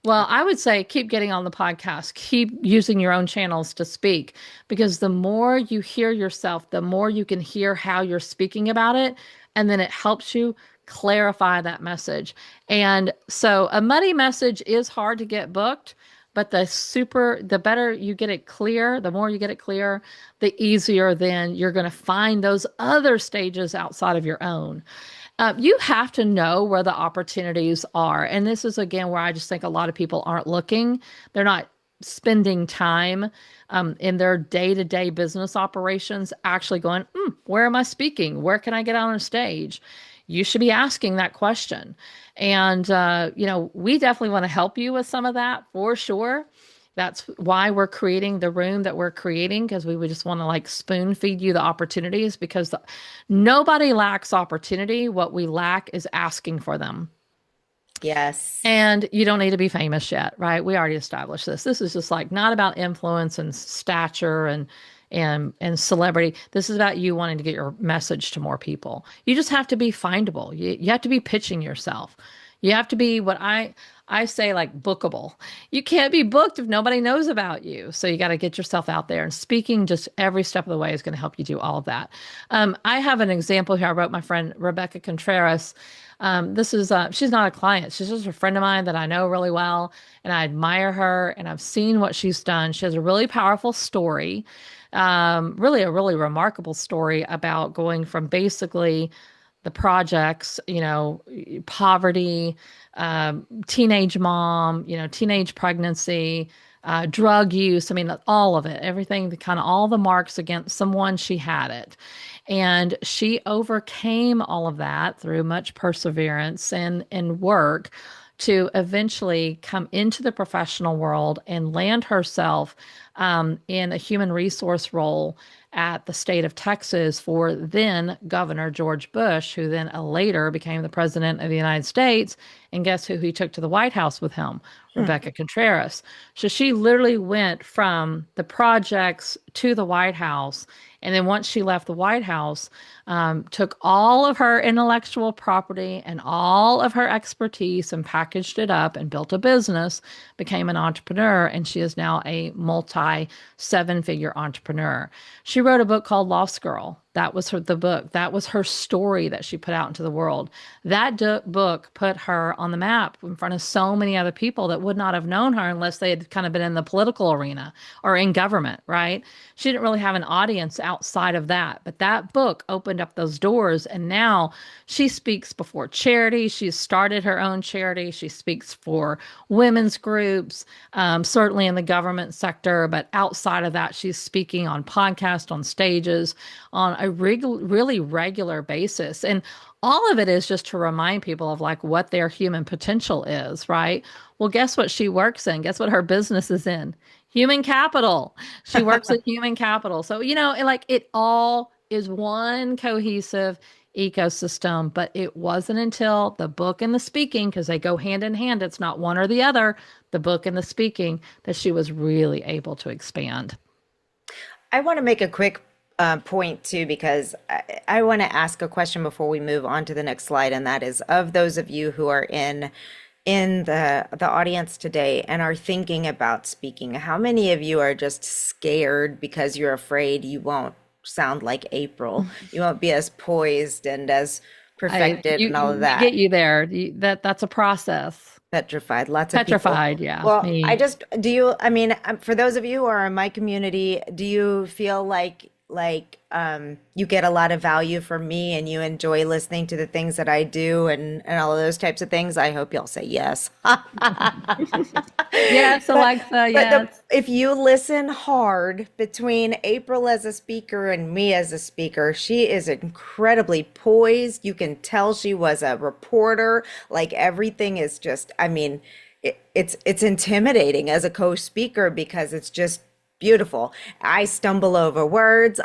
[SPEAKER 2] Well, I would say keep getting on the podcast, keep using your own channels to speak, because the more you hear yourself, the more you can hear how you're speaking about it. And then it helps you clarify that message. And so a muddy message is hard to get booked, but the better you get it clear, the more you get it clear, the easier then you're going to find those other stages outside of your own. You have to know where the opportunities are. And this is, again, where I just think a lot of people aren't looking. They're not spending time in their day to day business operations actually going, where am I speaking? Where can I get on a stage? you should be asking that question. And, we definitely want to help you with some of that for sure. That's why we're creating the room that we're creating, because we would just want to like spoon feed you the opportunities because nobody lacks opportunity. What we lack is asking for them.
[SPEAKER 1] Yes.
[SPEAKER 2] And you don't need to be famous yet, right? We already established this. This is just like not about influence and stature and celebrity. This is about you wanting to get your message to more people. You just have to be findable. You have to be pitching yourself. You have to be what I say like bookable. You can't be booked if nobody knows about you. So you got to get yourself out there. And speaking just every step of the way is going to help you do all of that. I have an example here. I wrote my friend Rebecca Contreras. She's not a client. She's just a friend of mine that I know really well, and I admire her, and I've seen what she's done. She has a really powerful story, really a really remarkable story about going from basically the projects, poverty, teenage mom, teenage pregnancy, drug use. I mean, all of it, everything, kind of all the marks against someone, she had it. And she overcame all of that through much perseverance and work to eventually come into the professional world and land herself in a human resource role at the state of Texas for then Governor George Bush, who then later became the president of the United States. And guess who he took to the White House with him?
[SPEAKER 1] Hmm.
[SPEAKER 2] Rebecca Contreras. So she literally went from the projects to the White House. And then once she left the White House, took all of her intellectual property and all of her expertise and packaged it up and built a business, became an entrepreneur, and she is now a multi seven-figure entrepreneur. She wrote a book called Lost Girl. That was the book. That was her story that she put out into the world. That book put her on the map in front of so many other people that would not have known her unless they had kind of been in the political arena or in government, right? She didn't really have an audience outside of that. But that book opened up those doors. And now she speaks before charity. She's started her own charity. She speaks for women's groups, certainly in the government sector. But outside of that, she's speaking on podcasts, on stages, on a really regular basis. And all of it is just to remind people of like what their human potential is, right? Well, guess what she works in? Guess what her business is in? Human capital. She works in human capital. So, like it all is one cohesive ecosystem, but it wasn't until the book and the speaking, because they go hand in hand, it's not one or the other, the book and the speaking, that she was really able to expand.
[SPEAKER 1] I want to make a quick point too, because I want to ask a question before we move on to the next slide, and that is of those of you who are in the audience today and are thinking about speaking, how many of you are just scared because you're afraid you won't sound like April, you won't be as poised and as perfected and all of
[SPEAKER 2] We get
[SPEAKER 1] that?
[SPEAKER 2] you there. That's a process.
[SPEAKER 1] Petrified, lots of people.
[SPEAKER 2] Petrified, yeah.
[SPEAKER 1] Well, I
[SPEAKER 2] Me.
[SPEAKER 1] just, do you, I mean, for those of you who are in my community, do you feel like you get a lot of value from me and you enjoy listening to the things that I do and all of those types of things? I hope you'll say yes.
[SPEAKER 2] Yes,
[SPEAKER 1] But
[SPEAKER 2] Alexa,
[SPEAKER 1] but
[SPEAKER 2] yes.
[SPEAKER 1] if you listen hard between April as a speaker and me as a speaker, she is incredibly poised. You can tell she was a reporter. Like everything is just, I mean, it's intimidating as a co-speaker because it's just beautiful. I stumble over words.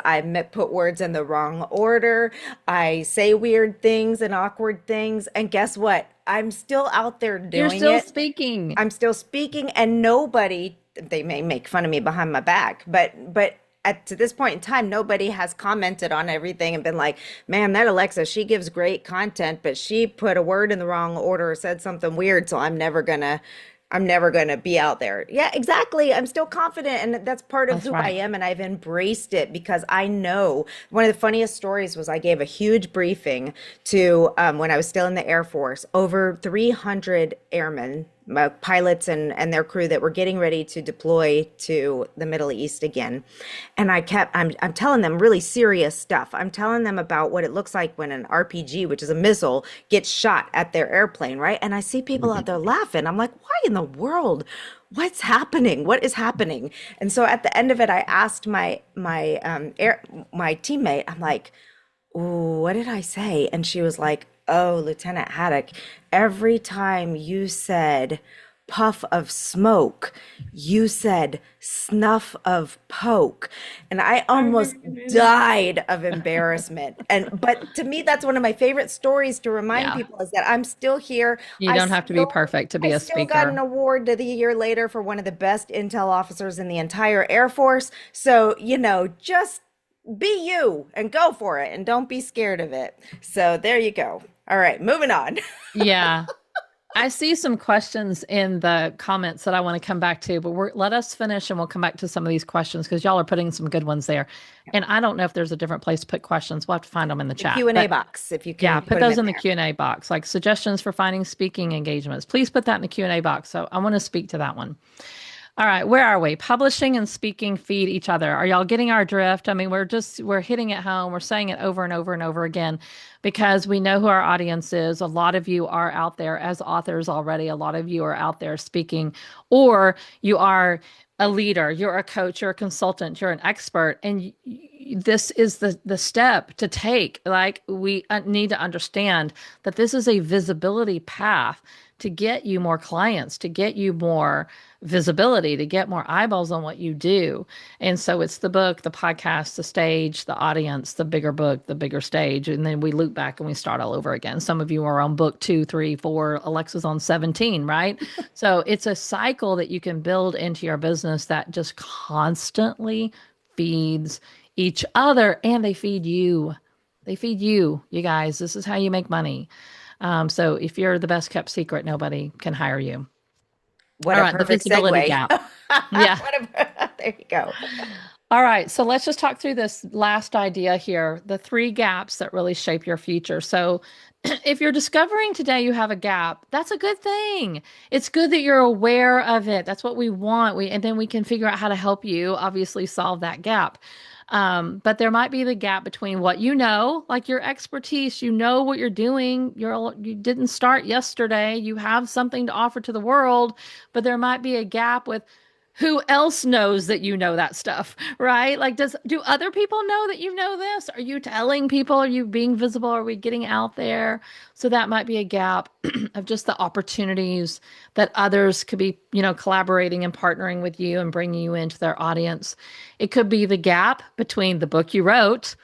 [SPEAKER 1] Put words in the wrong order. I say weird things and awkward things. And guess what? I'm still out there
[SPEAKER 2] You're
[SPEAKER 1] doing
[SPEAKER 2] still
[SPEAKER 1] it.
[SPEAKER 2] speaking.
[SPEAKER 1] I'm still speaking, and nobody, they may make fun of me behind my back, but to this point in time, nobody has commented on everything and been like, man, that Alexa, she gives great content, but she put a word in the wrong order or said something weird, so I'm never gonna be out there. Yeah, exactly. I'm still confident, and that's part of
[SPEAKER 2] That's
[SPEAKER 1] who I
[SPEAKER 2] right.
[SPEAKER 1] am, and I've embraced it because I know one of the funniest stories was I gave a huge briefing to when I was still in the Air Force, over 300 airmen, pilots and their crew that were getting ready to deploy to the Middle East again. And I'm telling them really serious stuff. I'm telling them about what it looks like when an RPG, which is a missile, gets shot at their airplane, right? And I see people out there laughing. I'm like, why in the world? What's happening? What is happening? And so at the end of it, I asked my teammate, I'm like, "Ooh, what did I say?" And she was like, Oh, Lieutenant Haddock, every time you said puff of smoke, you said snuff of poke. And I almost died of embarrassment. And but to me, that's one of my favorite stories to remind
[SPEAKER 2] Yeah.
[SPEAKER 1] people is that I'm still here.
[SPEAKER 2] You don't have to be perfect to
[SPEAKER 1] I
[SPEAKER 2] be a
[SPEAKER 1] still got an
[SPEAKER 2] speaker.
[SPEAKER 1] award the year later for one of the best intel officers in the entire Air Force. So, just be you and go for it and don't be scared of it. So there you go. All right, moving on.
[SPEAKER 2] Yeah. I see some questions in the comments that I want to come back to, but let us finish and we'll come back to some of these questions because y'all are putting some good ones there. And I don't know if there's a different place to put questions. We'll have to find them in the
[SPEAKER 1] The
[SPEAKER 2] chat.
[SPEAKER 1] Q&A
[SPEAKER 2] But
[SPEAKER 1] box, if you
[SPEAKER 2] yeah,
[SPEAKER 1] can
[SPEAKER 2] put
[SPEAKER 1] put them
[SPEAKER 2] those
[SPEAKER 1] in
[SPEAKER 2] in the
[SPEAKER 1] there.
[SPEAKER 2] Q&A box, like suggestions for finding speaking engagements. Please put that in the Q&A box. So I want to speak to that one. All right, where are we? Publishing and speaking feed each other. Are y'all getting our drift? I mean, we're hitting it home. We're saying it over and over and over again because we know who our audience is. A lot of you are out there as authors already. A lot of you are out there speaking, or you are a leader, you're a coach, you're a consultant, you're an expert, and this is the step to take. Like we need to understand that this is a visibility path to get you more clients, to get you more visibility, to get more eyeballs on what you do. And so it's the book, the podcast, the stage, the audience, the bigger book, the bigger stage. And then we loop back and we start all over again. Some of you are on book 2, 3, 4. Alexa's on 17, right? So it's a cycle that you can build into your business that just constantly feeds each other and they feed you. They feed you, you guys. This is how you make money. So if you're the best kept secret, nobody can hire you.
[SPEAKER 1] What
[SPEAKER 2] All
[SPEAKER 1] a
[SPEAKER 2] right, the
[SPEAKER 1] perfect
[SPEAKER 2] visibility
[SPEAKER 1] segue.
[SPEAKER 2] gap. Yeah.
[SPEAKER 1] There you go.
[SPEAKER 2] All right, so let's just talk through this last idea here, the 3 gaps that really shape your future. So, if you're discovering today you have a gap, that's a good thing. It's good that you're aware of it. That's what we want. And then we can figure out how to help you obviously solve that gap. But there might be the gap between what you know, like your expertise, you know what you're doing. You didn't start yesterday. You have something to offer to the world, but there might be a gap with who else knows that you know that stuff, right? Like, do other people know that you know this? Are you telling people? Are you being visible? Are we getting out there? So that might be a gap of just the opportunities that others could be, collaborating and partnering with you and bringing you into their audience. It could be the gap between the book you wrote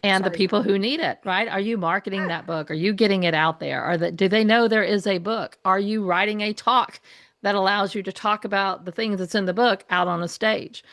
[SPEAKER 2] and the
[SPEAKER 1] Sorry.
[SPEAKER 2] people who need it, right? Are you marketing that book? Are you getting it out there? Do they know there is a book? Are you writing a talk that allows you to talk about the things that's in the book out on a stage?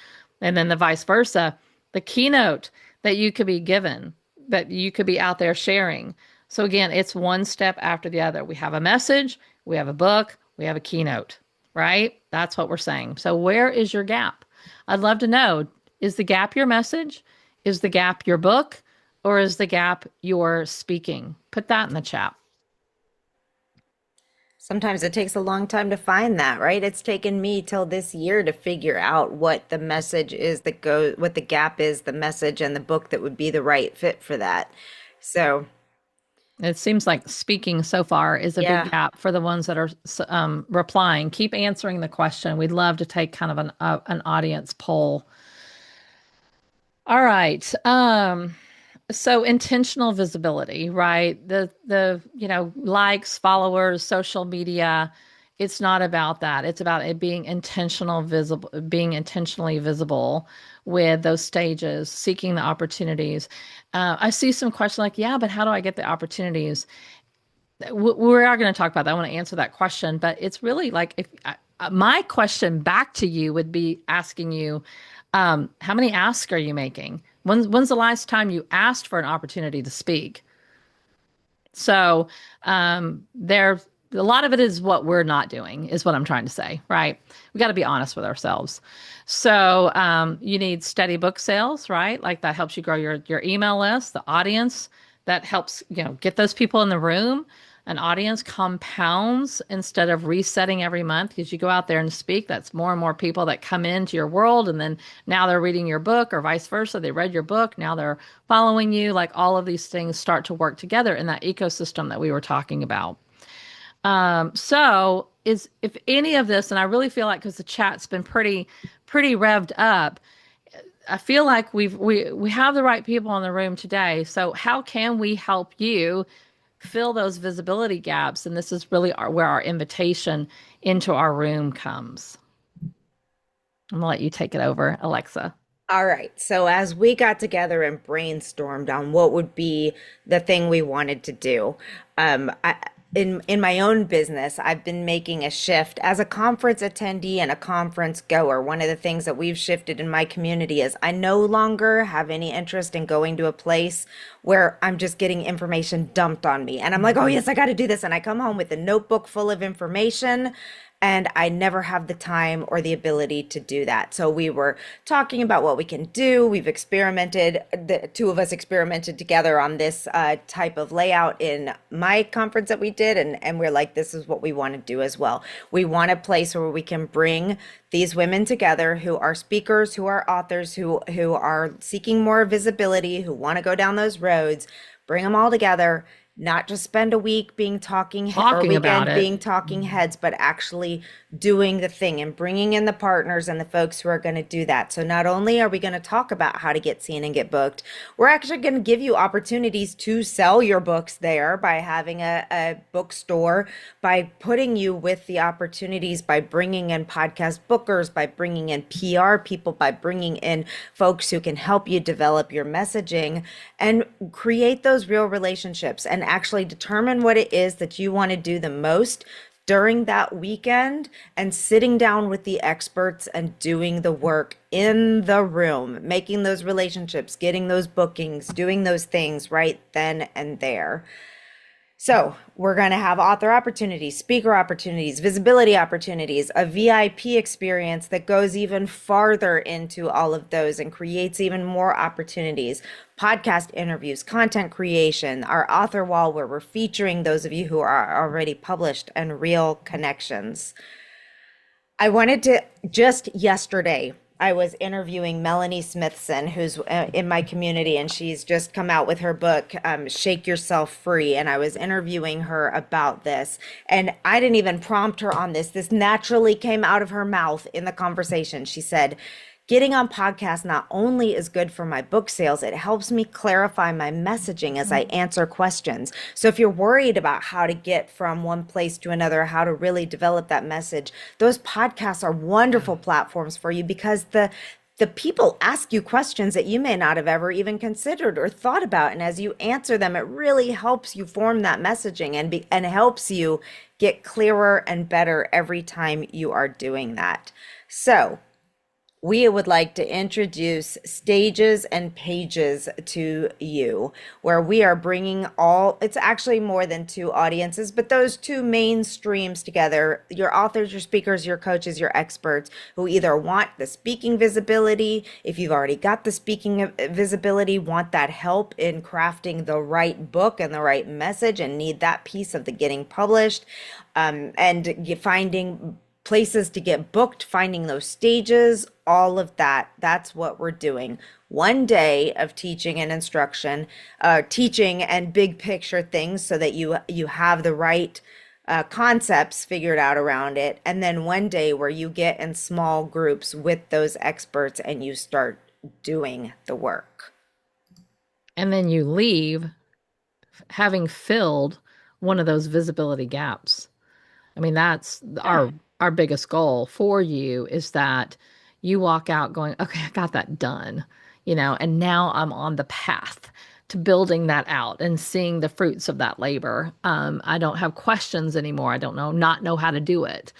[SPEAKER 2] And then the vice versa, the keynote that you could be given, that you could be out there sharing. So again, it's one step after the other. We have a message, we have a book, we have a keynote, right? That's what we're saying. So where is your gap? I'd love to know, is the gap your message? Is the gap your book? Or is the gap your speaking? Put that in the chat.
[SPEAKER 1] Sometimes it takes a long time to find that, right? It's taken me till this year to figure out what the message is that goes, what the gap is, the message and the book that would be the right fit for that. So,
[SPEAKER 2] It seems like speaking so far is a big
[SPEAKER 1] yeah.
[SPEAKER 2] gap for the ones that are replying. Keep answering the question. We'd love to take kind of an audience poll. All right. So intentional visibility, right? The likes, followers, social media, it's not about that. It's about it being being intentionally visible with those stages, seeking the opportunities. I see some questions like, yeah, but how do I get the opportunities? We are going to talk about that. I want to answer that question, but it's really like if my question back to you would be asking you, how many asks are you making? When's the last time you asked for an opportunity to speak? So there, a lot of it is what we're not doing, is what I'm trying to say, right? We got to be honest with ourselves. So you need steady book sales, right? Like that helps you grow your email list, the audience that helps get those people in the room. An audience compounds instead of resetting every month because you go out there and speak. That's more and more people that come into your world, and then now they're reading your book, or vice versa. They read your book, now they're following you. Like all of these things start to work together in that ecosystem that we were talking about. So is if any of this, and I really feel like because the chat's been pretty revved up, I feel like we have the right people in the room today. So how can we help you fill those visibility gaps. And this is really where our invitation into our room comes. I'm gonna let you take it over, Alexa.
[SPEAKER 1] All right. So as we got together and brainstormed on what would be the thing we wanted to do, in my own business, I've been making a shift as a conference attendee and a conference goer. One of the things that we've shifted in my community is I no longer have any interest in going to a place where I'm just getting information dumped on me. And I'm like, oh, yes, I got to do this. And I come home with a notebook full of information and I never have the time or the ability to do that. So we were talking about what we can do. We've experimented, the two of us experimented together on this type of layout in my conference that we did. And we're like, this is what we want to do as well. We want a place where we can bring these women together who are speakers, who are authors, who are seeking more visibility, who want to go down those roads, bring them all together, not just spend a week being or
[SPEAKER 2] Talking about
[SPEAKER 1] weekend
[SPEAKER 2] it.
[SPEAKER 1] being talking heads, but actually doing the thing and bringing in the partners and the folks who are going to do that. So not only are we going to talk about how to get seen and get booked, we're actually going to give you opportunities to sell your books there by having a bookstore, by putting you with the opportunities, by bringing in podcast bookers, by bringing in PR people, by bringing in folks who can help you develop your messaging and create those real relationships and actually determine what it is that you want to do the most during that weekend and sitting down with the experts and doing the work in the room, making those relationships, getting those bookings, doing those things right then and there. So we're going to have author opportunities, speaker opportunities, visibility opportunities, a VIP experience that goes even farther into all of those and creates even more opportunities, podcast interviews, content creation, our author wall where we're featuring those of you who are already published, and real connections. I wanted to just yesterday, I was interviewing Melanie Smithson, who's in my community, and she's just come out with her book, Shake Yourself Free. And I was interviewing her about this. And I didn't even prompt her on this. This naturally came out of her mouth in the conversation. She said, getting on podcasts not only is good for my book sales, it helps me clarify my messaging as I answer questions. So if you're worried about how to get from one place to another, how to really develop that message, those podcasts are wonderful platforms for you because the people ask you questions that you may not have ever even considered or thought about. And as you answer them, it really helps you form that messaging and helps you get clearer and better every time you are doing that. So we would like to introduce Stages and Pages to you, where we are bringing it's actually more than two audiences, but those two main streams together, your authors, your speakers, your coaches, your experts, who either want the speaking visibility, if you've already got the speaking visibility, want that help in crafting the right book and the right message and need that piece of the getting published, and finding places to get booked, finding those stages, all of that. That's what we're doing. One day of teaching and instruction, teaching and big picture things so that you have the right concepts figured out around it. And then one day where you get in small groups with those experts and you start doing the work.
[SPEAKER 2] And then you leave having filled one of those visibility gaps. I mean, that's
[SPEAKER 1] Yeah.
[SPEAKER 2] our biggest goal for you is that you walk out going, okay, I got that done, and now I'm on the path to building that out and seeing the fruits of that labor. I don't have questions anymore. I don't not know how to do it.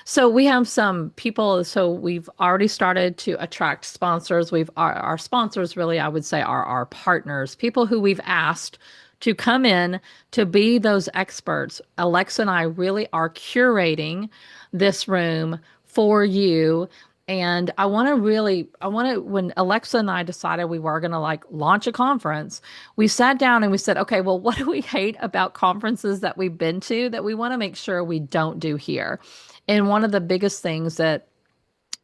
[SPEAKER 2] So we have some people. So we've already started to attract sponsors. Our sponsors really, I would say, are our partners, people who we've asked to come in to be those experts. Alexa and I really are curating this room for you. And when Alexa and I decided we were going to launch a conference, we sat down and we said, okay, well, what do we hate about conferences that we've been to that we want to make sure we don't do here? And one of the biggest things that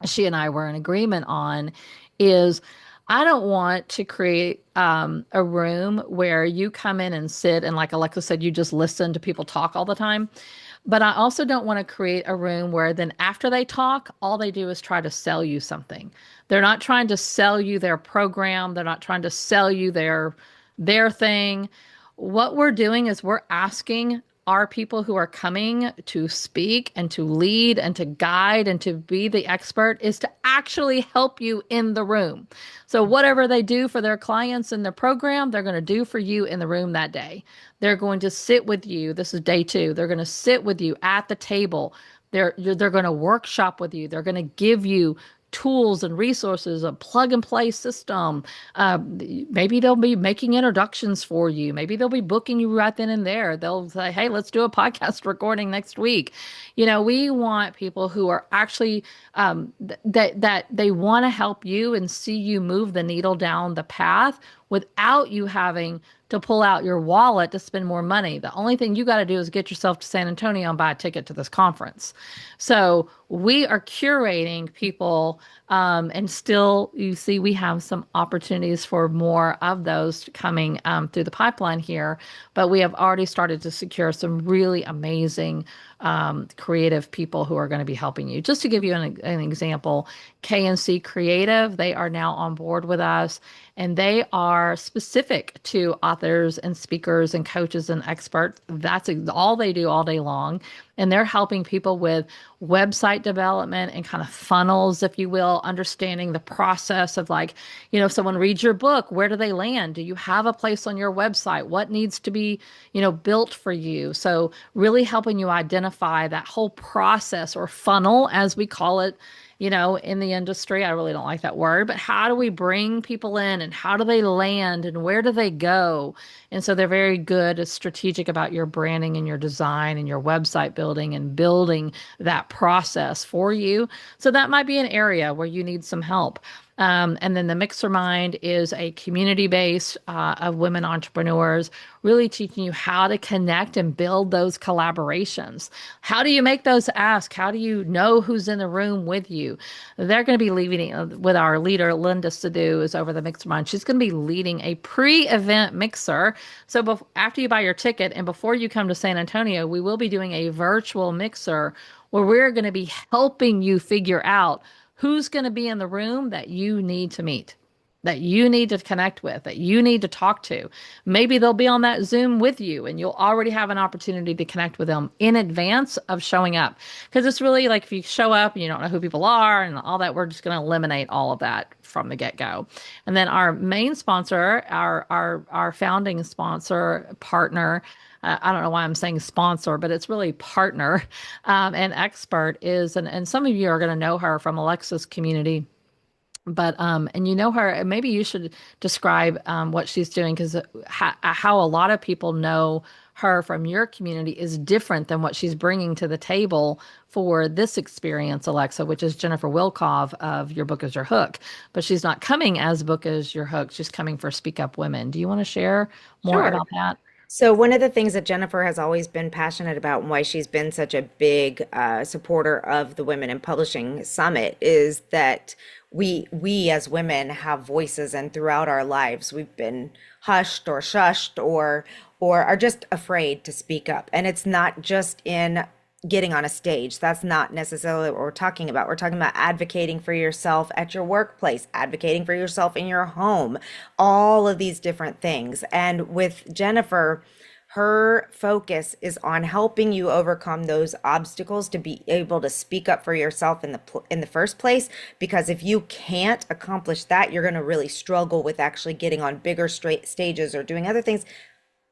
[SPEAKER 2] she and I were in agreement on is I don't want to create a room where you come in and sit and, like Alexa said, you just listen to people talk all the time. But I also don't want to create a room where then after they talk, all they do is try to sell you something. They're not trying to sell you their program. They're not trying to sell you their thing. what we're doing is we're asking our people who are coming to speak and to lead and to guide and to be the expert is to actually help you in the room. So, whatever they do for their clients in the program, they're going to do for you in the room that day. They're going to sit with you. This is day two. They're going to sit with you at the table. They're going to workshop with you. They're going to give you tools and resources, a plug and play system. Uh, Maybe they'll be making introductions for you. Maybe they'll be booking you right then and there. They'll say, hey, let's do a podcast recording next week. We want people who are actually that they want to help you and see you move the needle down the path without you having to pull out your wallet to spend more money. The only thing you got to do is get yourself to San Antonio and buy a ticket to this conference. So we are curating people, and still, you see, we have some opportunities for more of those coming through the pipeline here. But we have already started to secure some really amazing creative people who are going to be helping you. Just to give you an example, KNC Creative, they are now on board with us, and they are specific to authors and speakers and coaches and experts. That's all they do all day long. And they're helping people with website development and kind of funnels, if you will, understanding the process of, like, if someone reads your book, where do they land? Do you have a place on your website? What needs to be, built for you? So really helping you identify that whole process, or funnel, as we call it, in the industry. I really don't like that word, but how do we bring people in, and how do they land, and where do they go? And so they're very good, strategic about your branding and your design and your website building and building that process for you. So that might be an area where you need some help. And then the Mixer Mind is a community base of women entrepreneurs, really teaching you how to connect and build those collaborations. How do you make those asks? How do you know who's in the room with you? They're going to be leaving with our leader, Linda Sadu, is over the Mixer Mind. She's going to be leading a pre-event mixer. So after you buy your ticket and before you come to San Antonio, we will be doing a virtual mixer where we're going to be helping you figure out who's going to be in the room that you need to meet, that you need to connect with, that you need to talk to. Maybe they'll be on that Zoom with you, and you'll already have an opportunity to connect with them in advance of showing up. Because it's really like, if you show up and you don't know who people are and all that, we're just going to eliminate all of that from the get-go. And then our main sponsor, our founding sponsor, partner, I don't know why I'm saying sponsor, but it's really partner, and expert is, and some of you are going to know her from Alexa's community. But and you know her, maybe you should describe what she's doing, because how a lot of people know her from your community is different than what she's bringing to the table for this experience, Alexa, which is Jennifer Wilkov of Your Book is Your Hook. But she's not coming as Book is Your Hook. She's coming for Speak Up Women. Do you want to share more
[SPEAKER 1] Sure.
[SPEAKER 2] about that?
[SPEAKER 1] So, one of the things that Jennifer has always been passionate about, and why she's been such a big supporter of the Women in Publishing Summit, is that we as women have voices, and throughout our lives we've been hushed or shushed, or are just afraid to speak up. And it's not just in getting on a stage. That's not necessarily what we're talking about. We're talking about advocating for yourself at your workplace, advocating for yourself in your home, all of these different things. And with Jennifer, her focus is on helping you overcome those obstacles to be able to speak up for yourself in the first place. Because if you can't accomplish that, you're going to really struggle with actually getting on bigger straight stages or doing other things.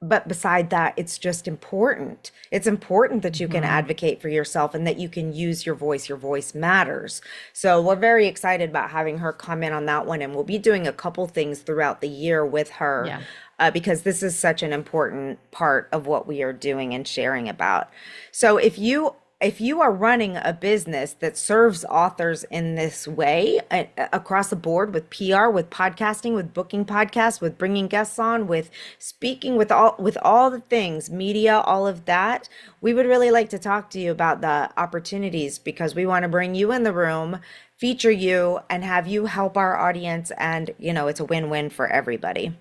[SPEAKER 1] But beside that, it's just important. It's important that you can
[SPEAKER 2] Mhm.
[SPEAKER 1] advocate for yourself and that you can use your voice. Your voice matters. So we're very excited about having her comment on that one. And we'll be doing a couple things throughout the year with her,
[SPEAKER 2] Yeah.
[SPEAKER 1] because this is such an important part of what we are doing and sharing about. So if you are running a business that serves authors in this way, across the board, with PR, with podcasting, with booking podcasts, with bringing guests on, with speaking, with all the things, media, all of that, we would really like to talk to you about the opportunities, because we want to bring you in the room, feature you, and have you help our audience. And it's a win-win for everybody.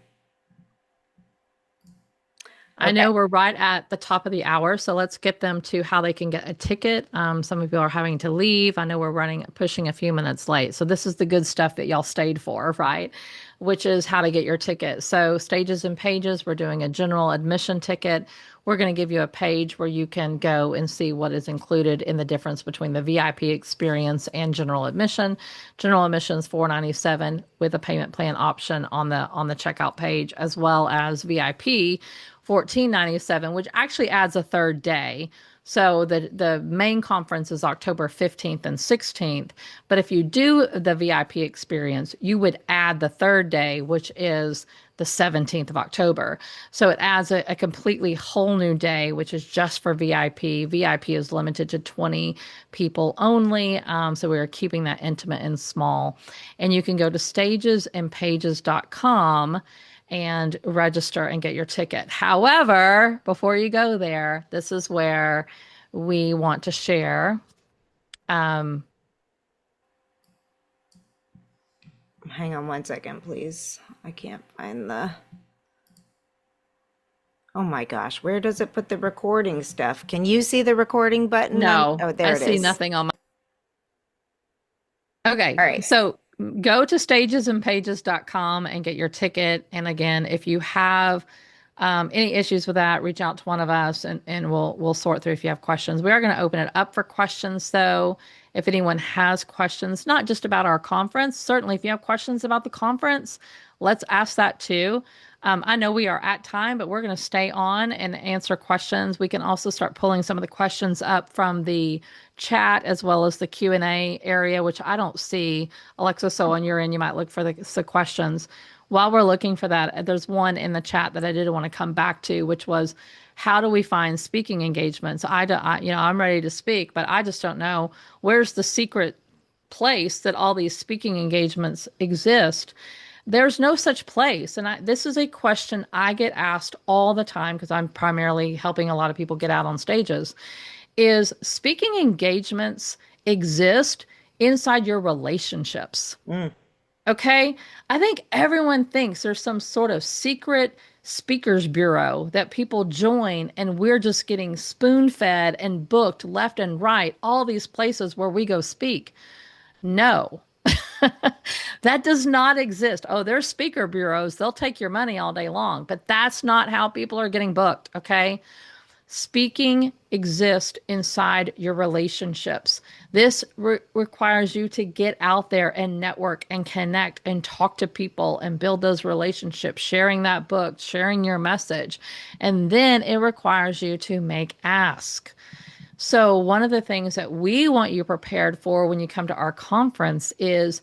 [SPEAKER 2] I
[SPEAKER 1] Okay.
[SPEAKER 2] know we're right at the top of the hour, so let's get them to how they can get a ticket. Some of you are having to leave. I know we're pushing a few minutes late. So this is the good stuff that y'all stayed for, right? Which is how to get your ticket. So Stages and Pages, we're doing a general admission ticket. We're going to give you a page where you can go and see what is included in the difference between the VIP experience and general admission. General admission is $497 with a payment plan option on the checkout page, as well as VIP $1497, which actually adds a third day. So the main conference is October 15th and 16th. But if you do the VIP experience, you would add the third day, which is the 17th of October. So it adds a completely whole new day, which is just for VIP. VIP is limited to 20 people only. So we are keeping that intimate and small. And you can go to stagesandpages.com and register and get your ticket. However, before you go there, this is where we want to share. Um,
[SPEAKER 1] Hang on one second, please. I can't find the. Oh my gosh, where does it put the recording stuff? Can you see the recording button on?
[SPEAKER 2] no,
[SPEAKER 1] Oh,
[SPEAKER 2] I
[SPEAKER 1] there it
[SPEAKER 2] see
[SPEAKER 1] is.
[SPEAKER 2] nothing on my. Okay,
[SPEAKER 1] All right.
[SPEAKER 2] so go to stagesandpages.com and get your ticket. And again, if you have any issues with that, reach out to one of us and we'll sort through if you have questions. We are going to open it up for questions though. If anyone has questions, not just about our conference, certainly if you have questions about the conference, let's ask that too. I know we are at time, but we're going to stay on and answer questions. We can also start pulling some of the questions up from the chat as well as the Q&A area, which I don't see. Alexa, so on your end, you might look for the questions. While we're looking for that, there's one in the chat that I did want to come back to, which was, how do we find speaking engagements? I'm ready to speak, but I just don't know where's the secret place that all these speaking engagements exist. There's no such place. And this is a question I get asked all the time because I'm primarily helping a lot of people get out on stages. Is speaking engagements exist inside your relationships?
[SPEAKER 1] Mm.
[SPEAKER 2] Okay. I think everyone thinks there's some sort of secret speakers bureau that people join, and we're just getting spoon fed and booked left and right, all these places where we go speak. No, that does not exist. Oh, there's speaker bureaus. They'll take your money all day long, but that's not how people are getting booked. Okay. Speaking exists inside your relationships. This requires you to get out there and network and connect and talk to people and build those relationships, sharing that book, sharing your message. And then it requires you to make ask. So, one of the things that we want you prepared for when you come to our conference is,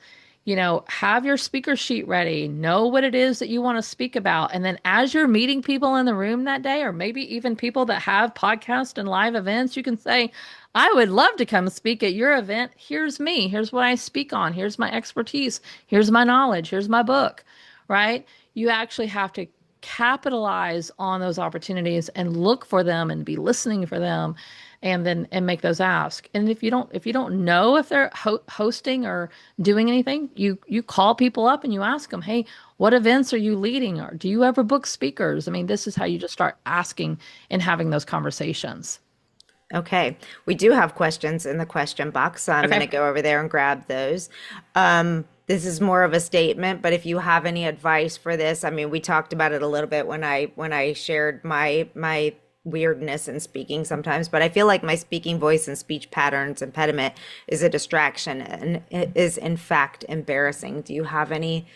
[SPEAKER 2] have your speaker sheet ready, know what it is that you want to speak about. And then as you're meeting people in the room that day, or maybe even people that have podcast and live events, you can say, I would love to come speak at your event. Here's me. Here's what I speak on. Here's my expertise. Here's my knowledge. Here's my book, right? You actually have to capitalize on those opportunities and look for them and be listening for them and make those asks. And if you don't know if they're hosting or doing anything, you call people up and you ask them, hey, what events are you leading, or do you ever book speakers? I mean, this is how you just start asking and having those conversations.
[SPEAKER 1] Okay. We do have questions in the question box, so I'm going to
[SPEAKER 2] Okay.
[SPEAKER 1] go over there and grab those. This is more of a statement, but if you have any advice for this, I mean, we talked about it a little bit when I shared my weirdness in speaking sometimes, but I feel like my speaking voice and speech patterns impediment is a distraction and it is in fact embarrassing. Do you have any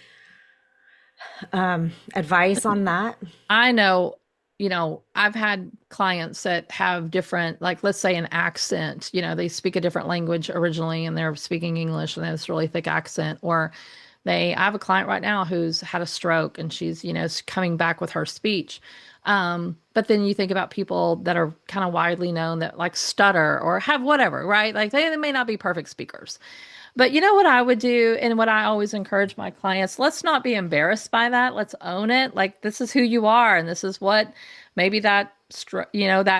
[SPEAKER 1] advice on that?
[SPEAKER 2] I know, I've had clients that have different, like, let's say an accent, they speak a different language originally and they're speaking English and they have this really thick accent. Or I have a client right now who's had a stroke and she's, coming back with her speech. But then you think about people that are kind of widely known that like stutter or have whatever, right? Like they may not be perfect speakers. But you know what I would do, and what I always encourage my clients, let's not be embarrassed by that. Let's own it. Like this is who you are, and this is what maybe that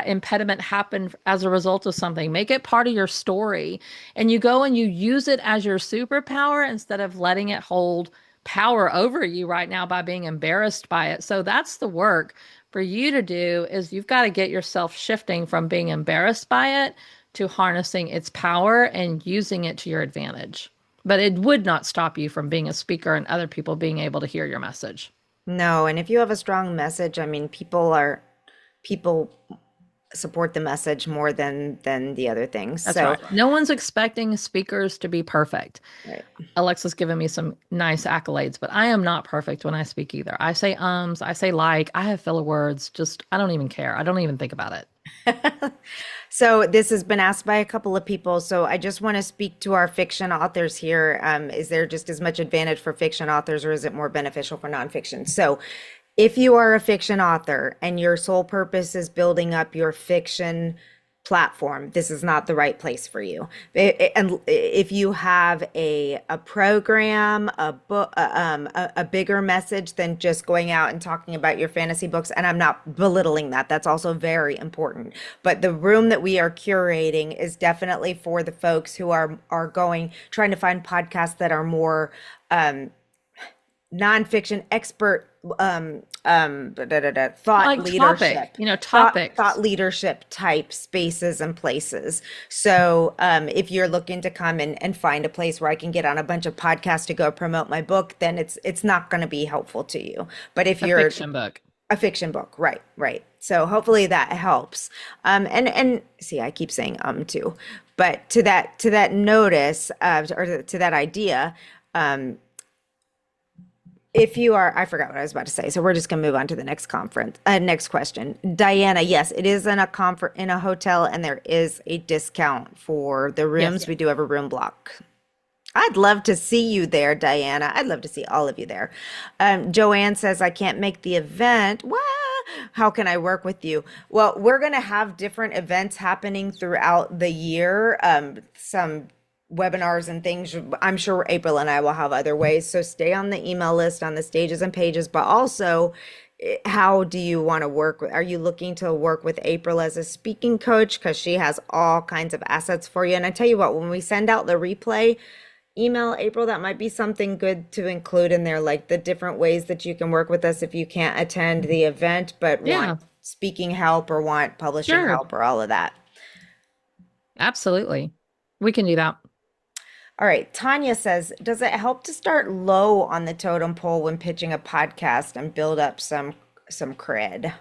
[SPEAKER 2] impediment happened as a result of something. Make it part of your story, and you go and you use it as your superpower instead of letting it hold power over you right now by being embarrassed by it. So that's the work. for you to do is you've got to get yourself shifting from being embarrassed by it to harnessing its power and using it to your advantage. But it would not stop you from being a speaker and other people being able to hear your message.
[SPEAKER 1] No, and if you have a strong message, I mean, people support the message more than the other things.
[SPEAKER 2] That's
[SPEAKER 1] So,
[SPEAKER 2] right. No one's expecting speakers to be perfect.
[SPEAKER 1] right.
[SPEAKER 2] Alexa's given me some nice accolades, but I am not perfect when I speak either. I say ums, I say like, I have filler words. Just, I don't even care. I don't even think about it.
[SPEAKER 1] So this has been asked by a couple of people. So I just want to speak to our fiction authors here. Is there just as much advantage for fiction authors, or is it more beneficial for nonfiction? So if you are a fiction author and your sole purpose is building up your fiction platform, this is not the right place for you. And if you have a program, a book, a bigger message than just going out and talking about your fantasy books, and I'm not belittling that, that's also very important. But the room that we are curating is definitely for the folks who are going trying to find podcasts that are more nonfiction expert thought
[SPEAKER 2] Like topic,
[SPEAKER 1] leadership, thought
[SPEAKER 2] topics.
[SPEAKER 1] leadership type spaces and places. So if you're looking to come and find a place where I can get on a bunch of podcasts to go promote my book, then it's not going to be helpful to you. But if
[SPEAKER 2] A
[SPEAKER 1] you're
[SPEAKER 2] fiction book.
[SPEAKER 1] a fiction book, right, right. So hopefully that helps. And see, I keep saying too, but to that notice or to that idea. If you are, I forgot what I was about to say, so we're just going to move on to the next question. Diana, yes, it is in a hotel, and there is a discount for the rooms.
[SPEAKER 2] Yes.
[SPEAKER 1] We do have a room block. I'd love to see you there, Diana. I'd love to see all of you there. Joanne says, I can't make the event. Well, how can I work with you? Well, we're going to have different events happening throughout the year. Some webinars and things. I'm sure April and I will have other ways. So stay on the email list on the stages and pages, but also how do you want to work with, are you looking to work with April as a speaking coach? Because she has all kinds of assets for you. And I tell you what, when we send out the replay, email April, that might be something good to include in there, like the different ways that you can work with us if you can't attend the event, but want
[SPEAKER 2] Yeah,
[SPEAKER 1] speaking help or want publishing
[SPEAKER 2] sure.
[SPEAKER 1] help or all of that.
[SPEAKER 2] Absolutely. We can do that.
[SPEAKER 1] All right. Tanya says, does it help to start low on the totem pole when pitching a podcast and build up some cred?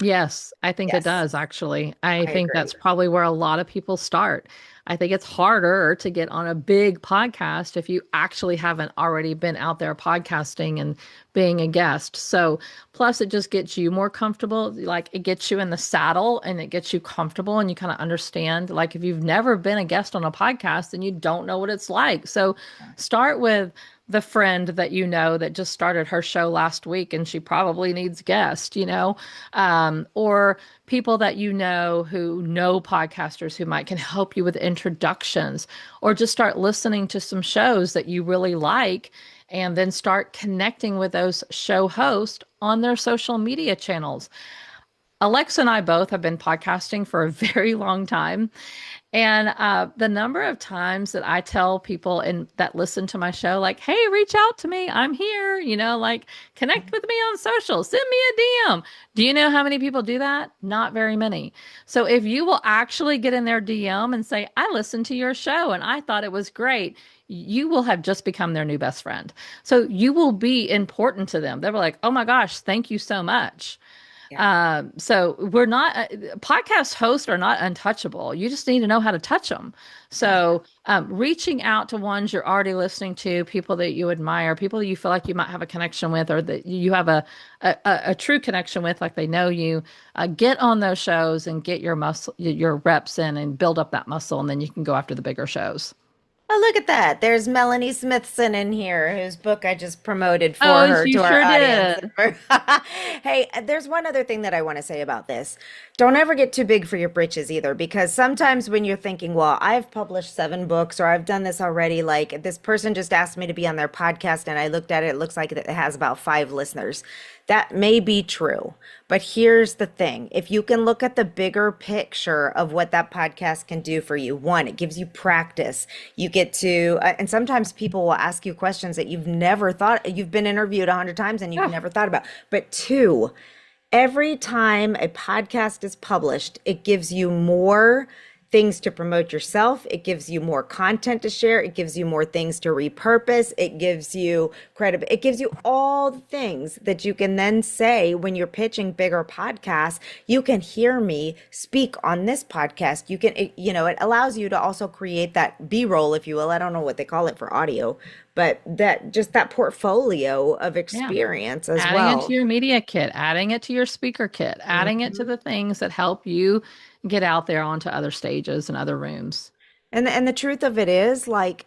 [SPEAKER 2] Yes, I think it
[SPEAKER 1] Yes,
[SPEAKER 2] does actually. I
[SPEAKER 1] I
[SPEAKER 2] think
[SPEAKER 1] agree.
[SPEAKER 2] that's probably where a lot of people start. I think it's harder to get on a big podcast if you actually haven't already been out there podcasting and being a guest. So, plus it just gets you more comfortable. Like it gets you in the saddle and it gets you comfortable and you kind of understand. Like if you've never been a guest on a podcast and you don't know what it's like. So, start with the friend that you know that just started her show last week and she probably needs guests, or people that you know who know podcasters who might can help you with introductions, or just start listening to some shows that you really like and then start connecting with those show hosts on their social media channels. Alexa and I both have been podcasting for a very long time. And the number of times that I tell people that listen to my show, like, hey, reach out to me. I'm here, like connect with me on social, send me a DM. Do you know how many people do that? Not very many. So if you will actually get in their DM and say, I listened to your show and I thought it was great, you will have just become their new best friend. So you will be important to them. They're like, oh my gosh, thank you so much.
[SPEAKER 1] Yeah.
[SPEAKER 2] So we're not podcast hosts are not untouchable. You just need to know how to touch them.
[SPEAKER 1] Yeah.
[SPEAKER 2] So reaching out to ones you're already listening to, people that you admire, people you feel like you might have a connection with, or that you have a true connection with, like they know you. Get on those shows and get your reps in, and build up that muscle, and then you can go after the bigger shows.
[SPEAKER 1] Oh, look at that. There's Melanie Smithson in here, whose book I just promoted for
[SPEAKER 2] Oh,
[SPEAKER 1] her
[SPEAKER 2] you
[SPEAKER 1] to our
[SPEAKER 2] sure
[SPEAKER 1] audience.
[SPEAKER 2] did.
[SPEAKER 1] Hey, there's one other thing that I want to say about this. Don't ever get too big for your britches either, because sometimes when you're thinking, well, I've published 7 books or I've done this already, like this person just asked me to be on their podcast and I looked at it, it looks like it has about 5 listeners. That may be true, but here's the thing. If you can look at the bigger picture of what that podcast can do for you, one, it gives you practice. You get to, and sometimes people will ask you questions that you've never thought, you've been interviewed 100 times and you've
[SPEAKER 2] Yeah.
[SPEAKER 1] never thought about. But two, Every time a podcast is published, it gives you more things to promote yourself. It gives you more content to share. It gives you more things to repurpose. It gives you credit. It gives you all the things that you can then say when you're pitching bigger podcasts. You can hear me speak on this podcast. You can, it allows you to also create that B-roll, if you will. I don't know what they call it for audio, but that portfolio of
[SPEAKER 2] Yeah.
[SPEAKER 1] experience as
[SPEAKER 2] Adding it to
[SPEAKER 1] well.
[SPEAKER 2] your media kit, adding it to your speaker kit, adding it to
[SPEAKER 1] Mhm.
[SPEAKER 2] the things that help you get out there onto other stages and other rooms.
[SPEAKER 1] And the truth of it is, like,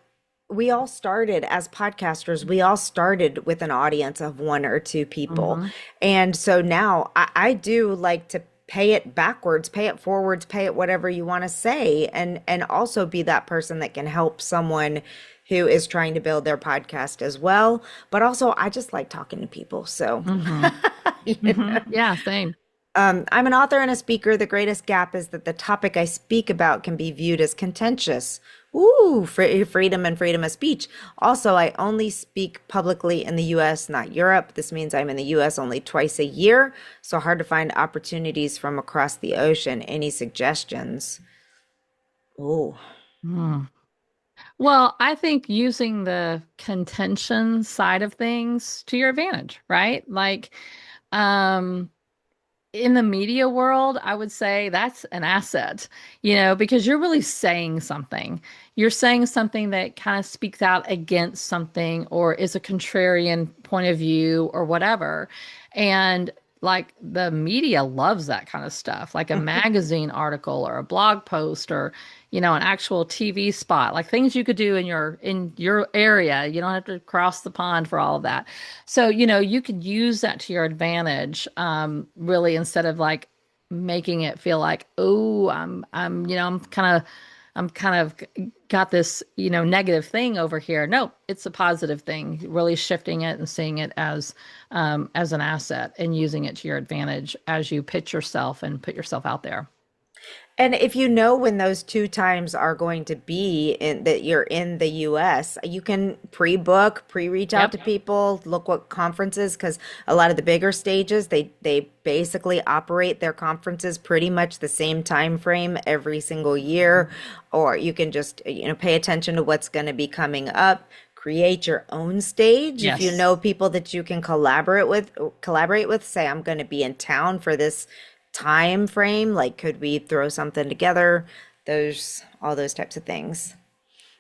[SPEAKER 1] we all started as podcasters, we all started with an audience of one or two people.
[SPEAKER 2] Hmm.
[SPEAKER 1] And so now I do like to pay it backwards, pay it forwards, pay it whatever you want to say, and also be that person that can help someone who is trying to build their podcast as well. But also I just like talking to people. So
[SPEAKER 2] Hmm. Hmm. Yeah, same.
[SPEAKER 1] I'm an author and a speaker. The greatest gap is that the topic I speak about can be viewed as contentious. Ooh, freedom and freedom of speech. Also, I only speak publicly in the US, not Europe. This means I'm in the US only twice a year, so hard to find opportunities from across the ocean. Any suggestions? Oh,
[SPEAKER 2] Mm. Well, I think using the contention side of things to your advantage, right? Like, um, in the media world, I would say that's an asset, because you're really saying something. You're saying something that kind of speaks out against something or is a contrarian point of view or whatever. And like the media loves that kind of stuff, like a magazine article or a blog post or, an actual TV spot, like things you could do in your area. You don't have to cross the pond for all of that. So, you could use that to your advantage, really, instead of like making it feel like, oh, I'm kind of got this, negative thing over here. No, it's a positive thing, really shifting it and seeing it as an asset and using it to your advantage as you pitch yourself and put yourself out there.
[SPEAKER 1] and if you know when those two times are going to be in that you're in the US, you can pre-book, pre-reach out
[SPEAKER 2] Yep.
[SPEAKER 1] to people, look what conferences, because a lot of the bigger stages, they basically operate their conferences pretty much the same time frame every single year. Or you can just, pay attention to what's going to be coming up. Create your own stage. If you
[SPEAKER 2] Yes.
[SPEAKER 1] know people that you can collaborate with, say, I'm going to be in town for this time frame, like could we throw something together, those all those types of things.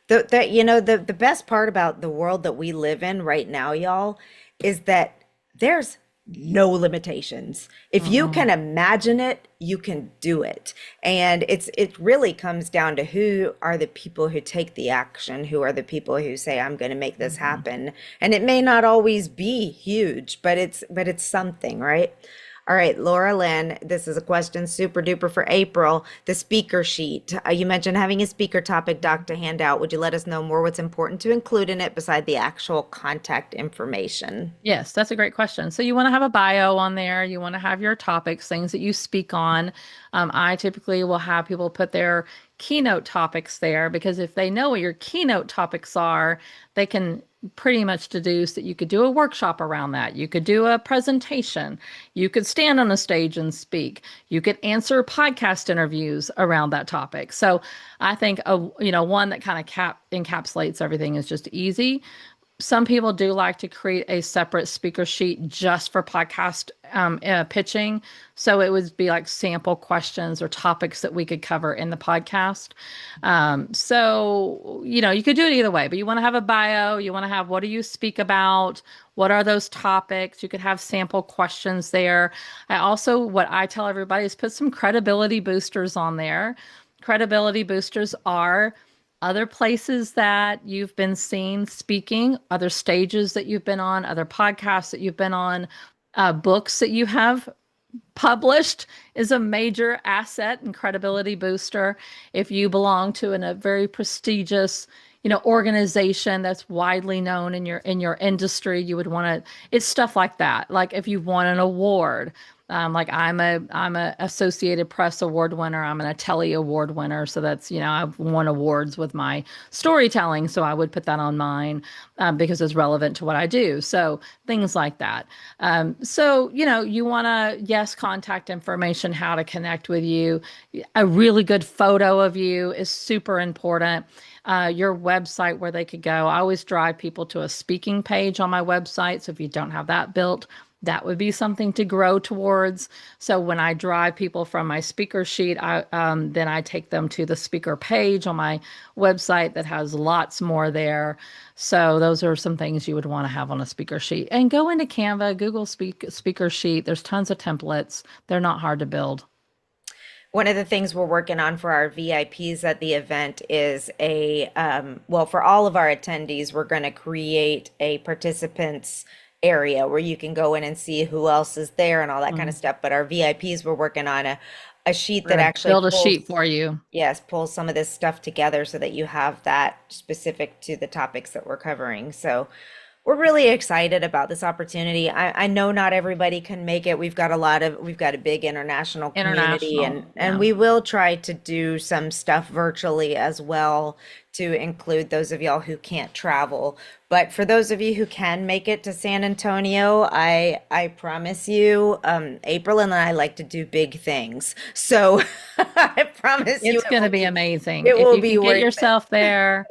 [SPEAKER 1] The best part about the world that we live in right now, y'all, is that there's no limitations. If you
[SPEAKER 2] Mm-mm.
[SPEAKER 1] can imagine it, you can do it. And it really comes down to who are the people who take the action, who are the people who say, I'm going to make this
[SPEAKER 2] Mhm.
[SPEAKER 1] happen. And it may not always be huge, but it's something, right? All right, Laura Lynn, this is a question super duper for April. The speaker sheet. You mentioned having a speaker topic doc to hand out. Would you let us know more what's important to include in it beside the actual contact information?
[SPEAKER 2] Yes, that's a great question. So you want to have a bio on there. You want to have your topics, things that you speak on. I typically will have people put their keynote topics there because if they know what your keynote topics are, they can pretty much deduce that you could do a workshop around that. You could do a presentation. You could stand on a stage and speak. You could answer podcast interviews around that topic. So I think one that kind of encapsulates everything is just easy. Some people do like to create a separate speaker sheet just for podcast pitching. So it would be like sample questions or topics that we could cover in the podcast. So, you could do it either way, but you want to have a bio. You want to have what do you speak about? What are those topics? You could have sample questions there. What I tell everybody is put some credibility boosters on there. Credibility boosters are other places that you've been seen speaking, other stages that you've been on, other podcasts that you've been on, books that you have published is a major asset and credibility booster. If you belong to a very prestigious, organization that's widely known in your industry, you would want to. It's stuff like that. Like if you won an award, Like I'm a Associated Press award winner. I'm an Ateli award winner. So that's, I've won awards with my storytelling. So I would put that on mine because it's relevant to what I do. So things like that. So, you want to, yes, contact information, how to connect with you. A really good photo of you is super important. Your website where they could go. I always drive people to a speaking page on my website. So if you don't have that built, that would be something to grow towards. So when I drive people from my speaker sheet, then I take them to the speaker page on my website that has lots more there. So those are some things you would want to have on a speaker sheet. And go into Canva, Google speaker sheet. There's tons of templates. They're not hard to build.
[SPEAKER 1] One of the things we're working on for our VIPs at the event is well, for all of our attendees, we're going to create a participants area where you can go in and see who else is there and all that kind of
[SPEAKER 2] Mm.
[SPEAKER 1] stuff. But our VIPs, we're working on a sheet
[SPEAKER 2] We're
[SPEAKER 1] that
[SPEAKER 2] going to
[SPEAKER 1] actually
[SPEAKER 2] build a
[SPEAKER 1] pulls,
[SPEAKER 2] sheet for you.
[SPEAKER 1] yes, pulls some of this stuff together so that you have that specific to the topics that we're covering. So we're really excited about this opportunity. I know not everybody can make it. We've got a big international community, and
[SPEAKER 2] International. Yeah.
[SPEAKER 1] we will try to do some stuff virtually as well to include those of y'all who can't travel. But for those of you who can make it to San Antonio, I promise you, April and I like to do big things. So I promise you
[SPEAKER 2] It's going to be amazing.
[SPEAKER 1] it
[SPEAKER 2] If
[SPEAKER 1] will
[SPEAKER 2] you
[SPEAKER 1] be
[SPEAKER 2] can get
[SPEAKER 1] worth it.
[SPEAKER 2] yourself there,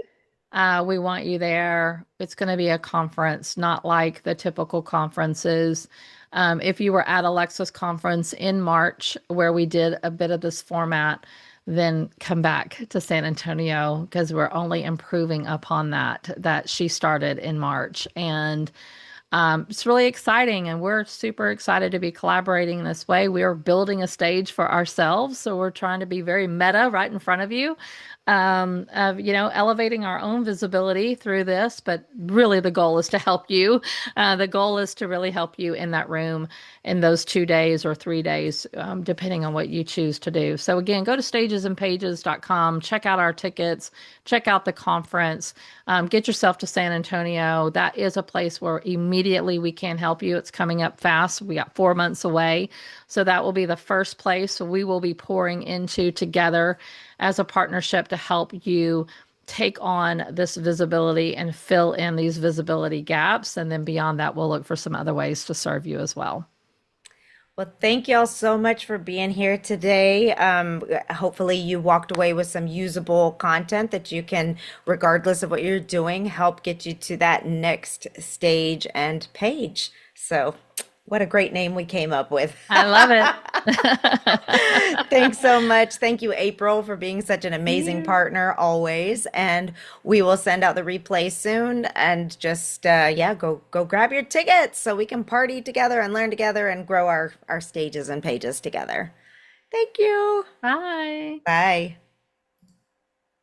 [SPEAKER 2] we want you there. It's going to be a conference, not like the typical conferences. If you were at Alexa's conference in March, where we did a bit of this format, then come back to San Antonio because we're only improving upon that she started in March. And it's really exciting, and we're super excited to be collaborating in this way. We are building a stage for ourselves, so we're trying to be very meta right in front of you, of elevating our own visibility through this. But really, the goal is to help you. The goal is to really help you in that room in those 2 days or 3 days, depending on what you choose to do. So again, go to stagesandpages.com, check out our tickets, check out the conference, get yourself to San Antonio. That is a place where immediately we can help you. It's coming up fast. We got 4 months away. So that will be the first place we will be pouring into together as a partnership to help you take on this visibility and fill in these visibility gaps. And then beyond that, we'll look for some other ways to serve you as well.
[SPEAKER 1] Well, thank y'all so much for being here today. Hopefully, you walked away with some usable content that you can, regardless of what you're doing, help get you to that next stage and page. So, what a great name we came up with.
[SPEAKER 2] I love it.
[SPEAKER 1] Thanks so much. Thank you, April, for being such an amazing
[SPEAKER 2] Yeah.
[SPEAKER 1] partner always. And we will send out the replay soon. And just yeah, go grab your tickets so we can party together and learn together and grow our stages and pages together. Thank you.
[SPEAKER 2] Bye.
[SPEAKER 1] Bye.